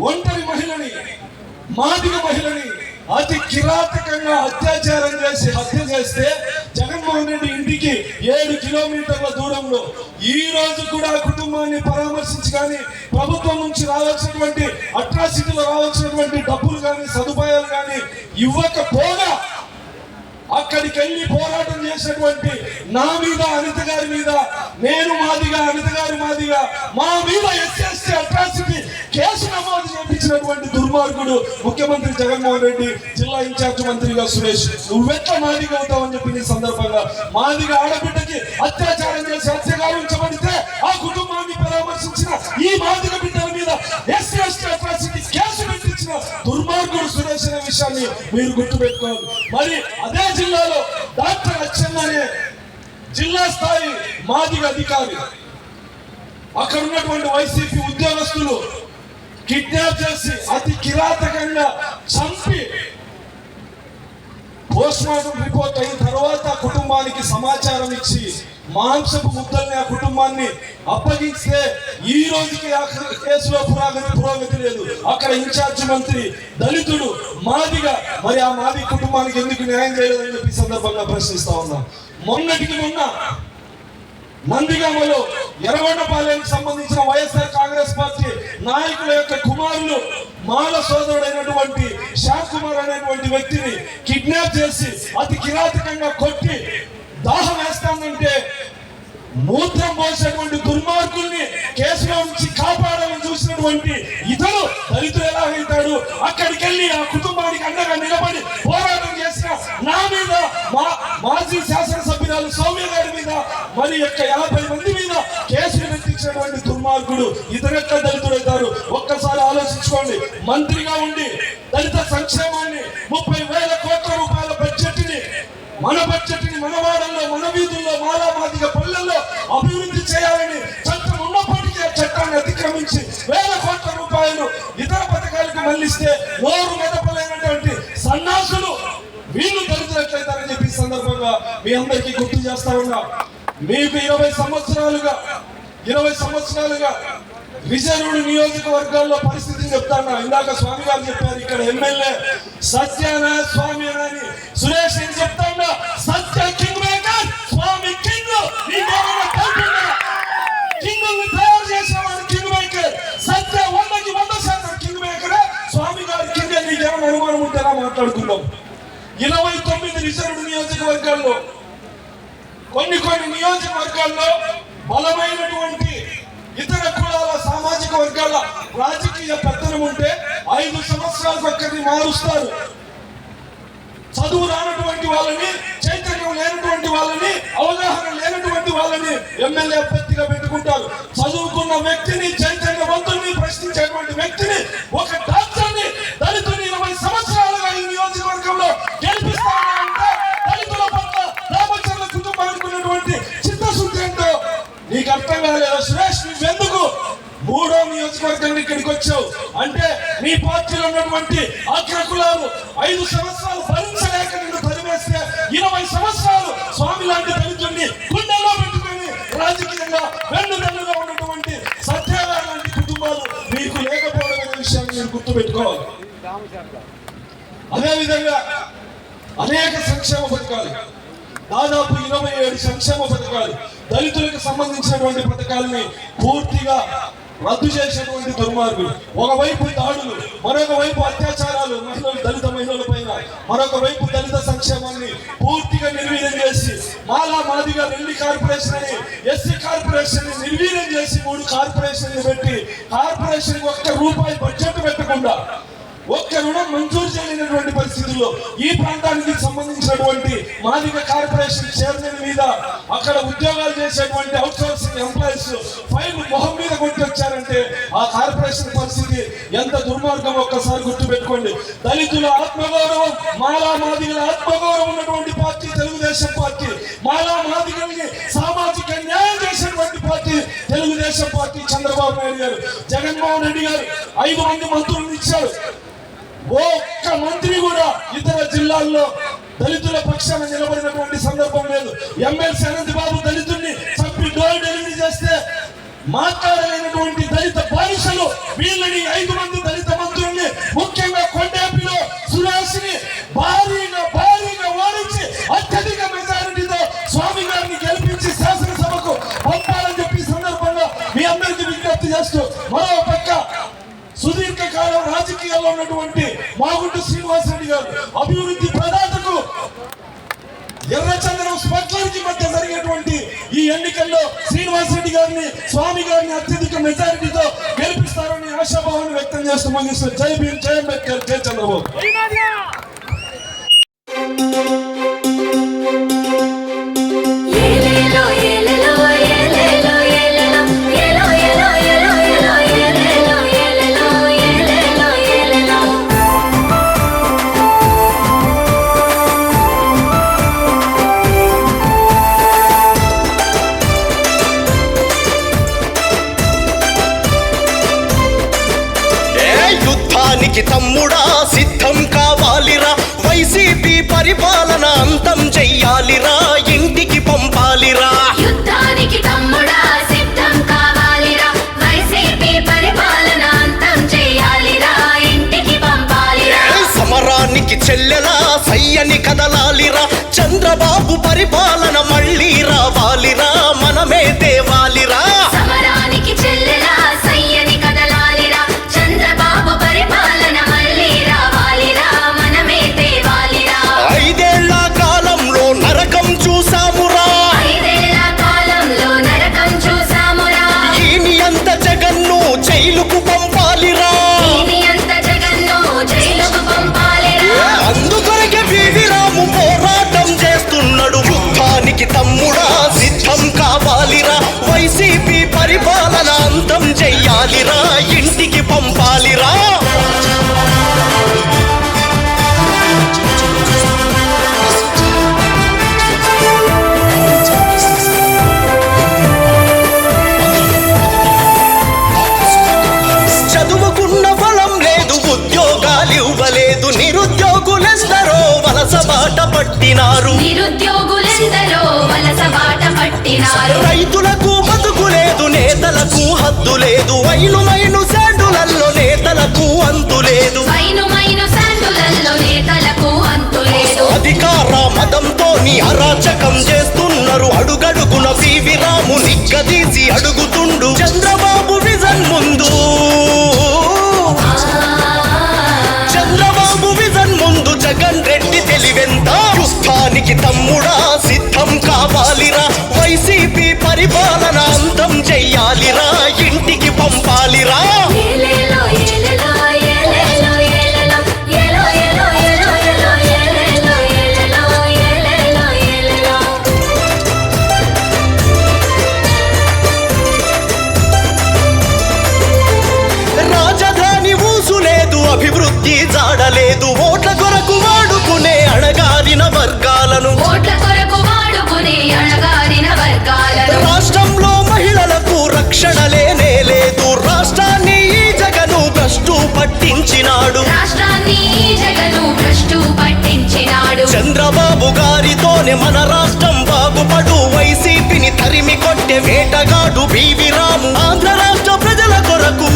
ఒంటరి మహిళని, మాదిగ మహిళని అతి కిరాతకంగా అత్యాచారం చేసి హత్య చేస్తే జగన్మోహన్ రెడ్డి ఇంటికి 7 కిలోమీటర్ల దూరంలో ఈ రోజు కూడా కుటుంబాన్ని పరామర్శించి కానీ ప్రభుత్వం నుంచి రావాల్సినటువంటి అట్రాసిటీలో రావాల్సినటువంటి డబ్బులు కానీ సదుపాయాలు కానీ ఇవ్వకపోగా అక్కడికి వెళ్ళి పోరాటం చేసినటువంటి నా మీద అనిత గారి మీద, నేను మాదిగా అనిత గారి మాదిగా మా మీద ఎస్ఎస్టీ అట్రాసిటీ కేసు నమోదు చేయించినటువంటి దుర్మార్గుడు ముఖ్యమంత్రి జగన్మోహన్ రెడ్డి, జిల్లా ఇన్ఛార్జ్ మంత్రిగా సురేష్. నువ్వెట్లా మాదిగా అవుతావని చెప్పి ఈ సందర్భంగా మాదిగా ఆడబిడ్డకి అత్యాచారం చేసి హత్యగావించబడితే ఆ కుటుంబాన్ని పరామర్శించిన ఈ మాదిగ బిడ్డల మీద ఎస్ఎస్టీ అట్రాసిటీ కేసు పెట్టించిన దుర్మార్గుడు సురేష్ అనే విషయాన్ని మీరు గుర్తుపెట్టుకోవాలి. మరి అదే జిల్లాలో డాక్టర్ అచ్చెన్న అనే జిల్లా స్థాయి మాదిగ అధికారి, అక్కడ ఉన్నటువంటి వైసీపీ ఉద్యోగస్తులు కిడ్నాప్ చేసి అతి కిరాతకంగా చంపి పోస్ట్ మార్టం రిపోర్ట్ అయిన తర్వాత కుటుంబానికి సమాచారం ఇచ్చి మాంసపు ముద్దల్ని ఆ కుటుంబాన్ని అప్పగిస్తే ఈ రోజుకి ఆ కేసులో పురోగతి లేదు. అక్కడ ఇన్ఛార్జ్ మంత్రి దళితుడు మాదిగా, మరి ఆ మాది కుటుంబానికి ఎందుకు న్యాయం చేయలేదని చెప్పి సందర్భంగా ప్రశ్నిస్తా ఉన్నాం. మొన్నటికి మొన్న నందిగామలో ఎర్రగొండపాలెంకి సంబంధించిన వైఎస్ఆర్ కాంగ్రెస్ పార్టీ నాయకుల యొక్క కుమారులు మాల సోదరుడైనటువంటి శ్యామ్ కుమార్ అనేటువంటి వ్యక్తిని కిడ్నాప్ చేసి అతి కిరాతకంగా కొట్టి దాహం వేస్తానంటే మూత్రం పోసినటువంటి దుర్మార్గుల్ని కేసులో నుంచి కాపాడాలని చూసినటువంటి ఇతడు దళితులు ఎలా వెళ్తాడు? అక్కడికి వెళ్ళి ఆ కుటుంబానికి అండగా నిలబడి పోరాటం చేసిన నా మీద, మాజీ శాసనసభ్యురాలు సౌమ్య గారి మీద, మరి యొక్క 50 మంది మీద కేసులు పెట్టించినటువంటి దుర్మార్గుడు ఇతరెక్క దళితులు అవుతారు? ఒక్కసారి ఆలోచించుకోండి. మంత్రిగా ఉండి దళిత సంక్షేమాన్ని 30,000 కోట్ల రూపాయల బడ్జెట్ని, మన బడ్జెట్ని మన వాడల్లో, మన వీధుల్లో, మాలామాదిగ పల్లెల్లో అభివృద్ధి చేయాలని చట్టం ఉన్నప్పటికీ ఆ చట్టాన్ని అతిక్రమించి 1,000 కోట్ల రూపాయలు ఇతర పథకాలకు మళ్లిస్తే నోరు మెదపలేనటువంటి సన్నాసులు వీళ్ళు దళితులట్లయితారని చెప్పి సందర్భంగా మీ అందరికీ గుర్తు చేస్తా ఉన్నా. మీకు 20 సంవత్సరాలుగా రిజర్వ్డ్ నియోజకవర్గాల్లో పరిస్థితిని చెప్తాను. ఇందాక స్వామి గారు చెప్పారు, ఇక్కడ ఎమ్మెల్యే సత్యనారాయణ స్వామి అని సురేష్ ఏం చెప్తాను, సత్య కింగ్ మేకర్, స్వామి కింగ్. కింగ్ తయారు చేసేవాడు కింగ్ మేకర్. సత్య 100కి 100% కింగ్ మేకర్. స్వామి గారు కింగ్. నీకేమైనా అనుమానం ఉంటేనా మాట్లాడుకుందాం. 29 రిజర్వ్డ్ నియోజకవర్గాల్లో కొన్ని నియోజకవర్గాల్లో బలమైనటువంటి ఇతర కులాల, సామాజిక వర్గాల రాజకీయ పెత్తనం ఉంటే 5 సంవత్సరాలకు ఒక్కరిని మారుస్తారు. చదువు రానటువంటి వాళ్ళని, చైతన్యం లేనటువంటి వాళ్ళని, అవగాహన లేనటువంటి వాళ్ళని ఎమ్మెల్యే అభ్యర్థిగా పెట్టుకుంటారు. చదువుకున్న వ్యక్తిని, చైతన్యవంతుల్ని ప్రశ్నించేటువంటి వ్యక్తిని, ఒక డాక్టర్ని, దళితుని 20 సంవత్సరాలుగా ఈ నియోజకవర్గంలో గెలిపిస్తానంటే దళితుల పట్ల రామచంద్ర కుటుంబానికి ఉన్నటువంటి చిత్తశుద్ధి ఏంటో నీకు అర్థం కాలేదు. సురేష్, నువ్వెందుకు 3వ నియోజకవర్గం ఇక్కడికి వచ్చావు అంటే నీ పార్టీలో ఉన్నటువంటి అగ్రకులాలు 5 సంవత్సరాలు భరించలేక నిన్ను తరిమేస్తే 20 సంవత్సరాలు స్వామి లాంటి దళితుడిని గుండెల్లో పెట్టుకొని రాజకీయంగా వెన్నుదన్నుగా ఉన్నటువంటి సత్యాగారు లాంటి కుటుంబాలు మీకు లేకపోవడం అనే విషయాన్ని మీరు గుర్తుపెట్టుకోవాలి. అదేవిధంగా అనేక సంక్షేమ పథకాలు, దాదాపు 27 సంక్షేమ పథకాలు, దళితులకు సంబంధించినటువంటి పథకాలని పూర్తిగా రద్దు చేసినటువంటి దుర్మార్గులు. ఒకవైపు దాడులు, మరొక వైపు అత్యాచారాలు దళిత మహిళల పైన, మరొక వైపు దళిత సంక్షేమాన్ని పూర్తిగా నిర్వీర్యం చేసి మాదిగా 2 కార్పొరేషన్ అని, ఎస్సీ కార్పొరేషన్ ని నిర్వీర్యం చేసి 3 కార్పొరేషన్లు పెట్టి కార్పొరేషన్ ₹1 బడ్జెట్ పెట్టకుండా, ఒక్క రుణం మంజూరు చేయలేనటువంటి పరిస్థితుల్లో ఈ ప్రాంతానికి సంబంధించినటువంటి మాదిగ కార్పొరేషన్ చైర్మన్ మీద, అక్కడ ఉద్యోగాలు చేసేటువంటి అవుట్ సోర్సింగ్ ఎంప్లాయీస్ ఫైల్ మొహం మీద కొట్టి వచ్చారంటే ఆ కార్పొరేషన్ పరిస్థితి ఎంత దుర్మార్గం ఒక్కసారి గుర్తు పెట్టుకోండి. దళితుల ఆత్మగౌరవం, మాదిగల ఆత్మగౌరవం ఉన్నటువంటి పార్టీ తెలుగుదేశం పార్టీ. మాదిగల్ని సామాజిక న్యాయం చేసినటువంటి పార్టీ తెలుగుదేశం పార్టీ. చంద్రబాబు నాయుడు గారు, జగన్మోహన్ రెడ్డి గారు 5 మంది మంత్రులను ఇచ్చారు. ఒక్క మంత్రి కూడా ఇతర జిల్లాల్లో దళితుల పక్షాన నిలబడినటువంటి సందర్భం లేదు. ఎమ్మెల్సీ అనంతబాబు దళితుల్ని చంపి డోర్ డెలివరీ చేస్తే మాట్లాడలేనటువంటి దళిత బానిసలు వీళ్ళని 5 మంది దళిత మంత్రుల్ని, ముఖ్యంగా కొండేపిలో సురేష్ ని భారీగా ఓడించి అత్యధిక మెజారిటీతో స్వామి గారిని గెలిపించి శాసనసభకు పంపాలని చెప్పి సందర్భంగా మీ అందరికీ విజ్ఞప్తి చేస్తూ, మరో పక్క సుదీర్ఘకాలం రాజకీయాల్లో ఉన్నటువంటి మాగుంట శ్రీనివాసరెడ్డి గారు, అభివృద్ధి ప్రదాతకు ఎర్రచందనం స్మగ్లర్కి మధ్య జరిగేటువంటి ఈ ఎన్నికల్లో శ్రీనివాసరెడ్డి గారిని, స్వామి గారిని అత్యధిక మెజారిటీతో గెలిపిస్తారని ఆశాభావాన్ని వ్యక్తం చేస్తూ ముగిస్తారు. జై భీమ్, జై అంబేద్కర్, జై చంద్రబాబు. తమ్ముడా సిద్ధం కావాలిరా వైసీపీ పరిపాలన అంతం చెయ్యాలిరా, ఇంటికి పంపాలిరా. యుద్ధానికి తమ్ముడా సిద్ధం కావాలిరా, వైసీపీ పరిపాలన అంతం చేయాలిరా, ఇంటికి పంపాలిరా. సమరానికి చెల్లెలా సయ్యని కదలాలిరా, చంద్రబాబు పరిపాలన మళ్ళీ రావాలిరా, మనమే తేవాలిరా. సమరానికి చెల్లెలా సయ్యని కదలాలిరా, చంద్రబాబు పరిపాలన మళ్ళీ రావాలిరా, మనమే తేవాలిరా. 5 ఏళ్ల కాలంలో నరకం చూసామురా, 5 ఏళ్ల కాలంలో నరకం చూసామురా, ఈని అంత జగన్ను జైలుకు పంపాలిరా. దీని అంత జగన్ను జైలుకు పంపాలిరా. అందుకొరకే పివి రాము పోరాటం చేస్తున్నాడు, యుద్ధానికి తమ్ముడా సిద్ధం కావాలిరా, వైసీపీ పరిపాలన అంతం చెయ్యాలిరా, ఇంటికి పంపాలిరా. చదువుకున్న ఫలం లేదు, ఉద్యోగాలు ఇవ్వలేదు, నిరుద్యోగులెందరో వలస బాట పట్టినారు. నిరుద్యోగులెందరో వలస బాట పట్టినారు. రైతులకు బతుకు లేదు, నేతలకు హద్దు లేదు, మైను శాండులల్లో నేతలకు అంతు లేదు. మైను శాండులల్లో నేతలకు అంతులేదు. అధికార మదంతోని అరాచకం చేస్తున్నారు, అడుగడుగున పివి రాము నిగ్గదీసి అడుగుతుండు, చంద్రబాబు విజన్ ముందు, చంద్రబాబు విజన్ ముందు జగన్ రెడ్డి తెలివెంత. యుద్ధానికి తమ్ముడా సిద్ధం కావాలిరా, వైసీపీ పరిపాలన అంతం చెయ్యాలిరా, ఇంటికి పంపాలిరా. ఏలేలో ఏలేలో ఏలేలో ఏలేలో ఏలో ఏలో ఏలో ఏలో ఏలేలో ఏలేలో ఏలేలో ఏలేలో. రాజధాని ఊసు లేదు, అభివృద్ధి జాడలేదు, ఓట్ల కొరకు వాడుకునే అణగారిన వర్గాలను. ఓట్ల కొరకు వాడుకునే అణగారిన వర్గాలను. రాష్ట్రంలో మహిళలకు రక్షణ లేనే లేదు, రాష్ట్రాన్ని ఈ జగను భ్రష్టు పట్టించినాడు. రాష్ట్రాన్ని ఈ జగను భ్రష్టు పట్టించినాడు. చంద్రబాబు గారితోనే మన రాష్ట్రం బాగుపడు, వైసీపీని తరిమి కొట్టే వేటగాడు పివి రాము. ఆంధ్ర రాష్ట్ర ప్రజల కొరకు,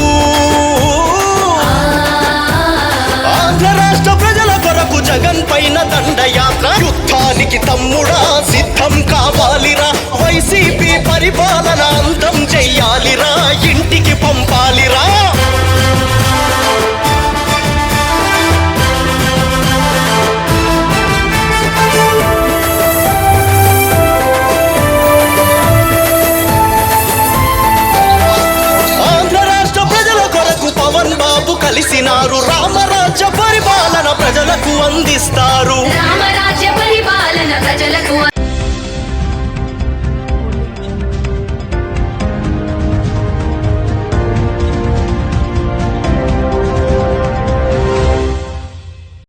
ఆంధ్ర రాష్ట్ర ప్రజల కొరకు జగన్ పైన దండయాత్ర. యుద్ధానికి తమ్ముడా సిద్ధం కావాలిరా, వైసీపీ పరిపాలన అంతం చెయ్యాలిరా, ఇంటికి పంపాలిరా. ఆంధ్ర రాష్ట్ర ప్రజల కొరకు పవన్ బాబు కలిసినారు, రామరాజ్య పరిపాలన ప్రజలకు అందిస్తారు. రామ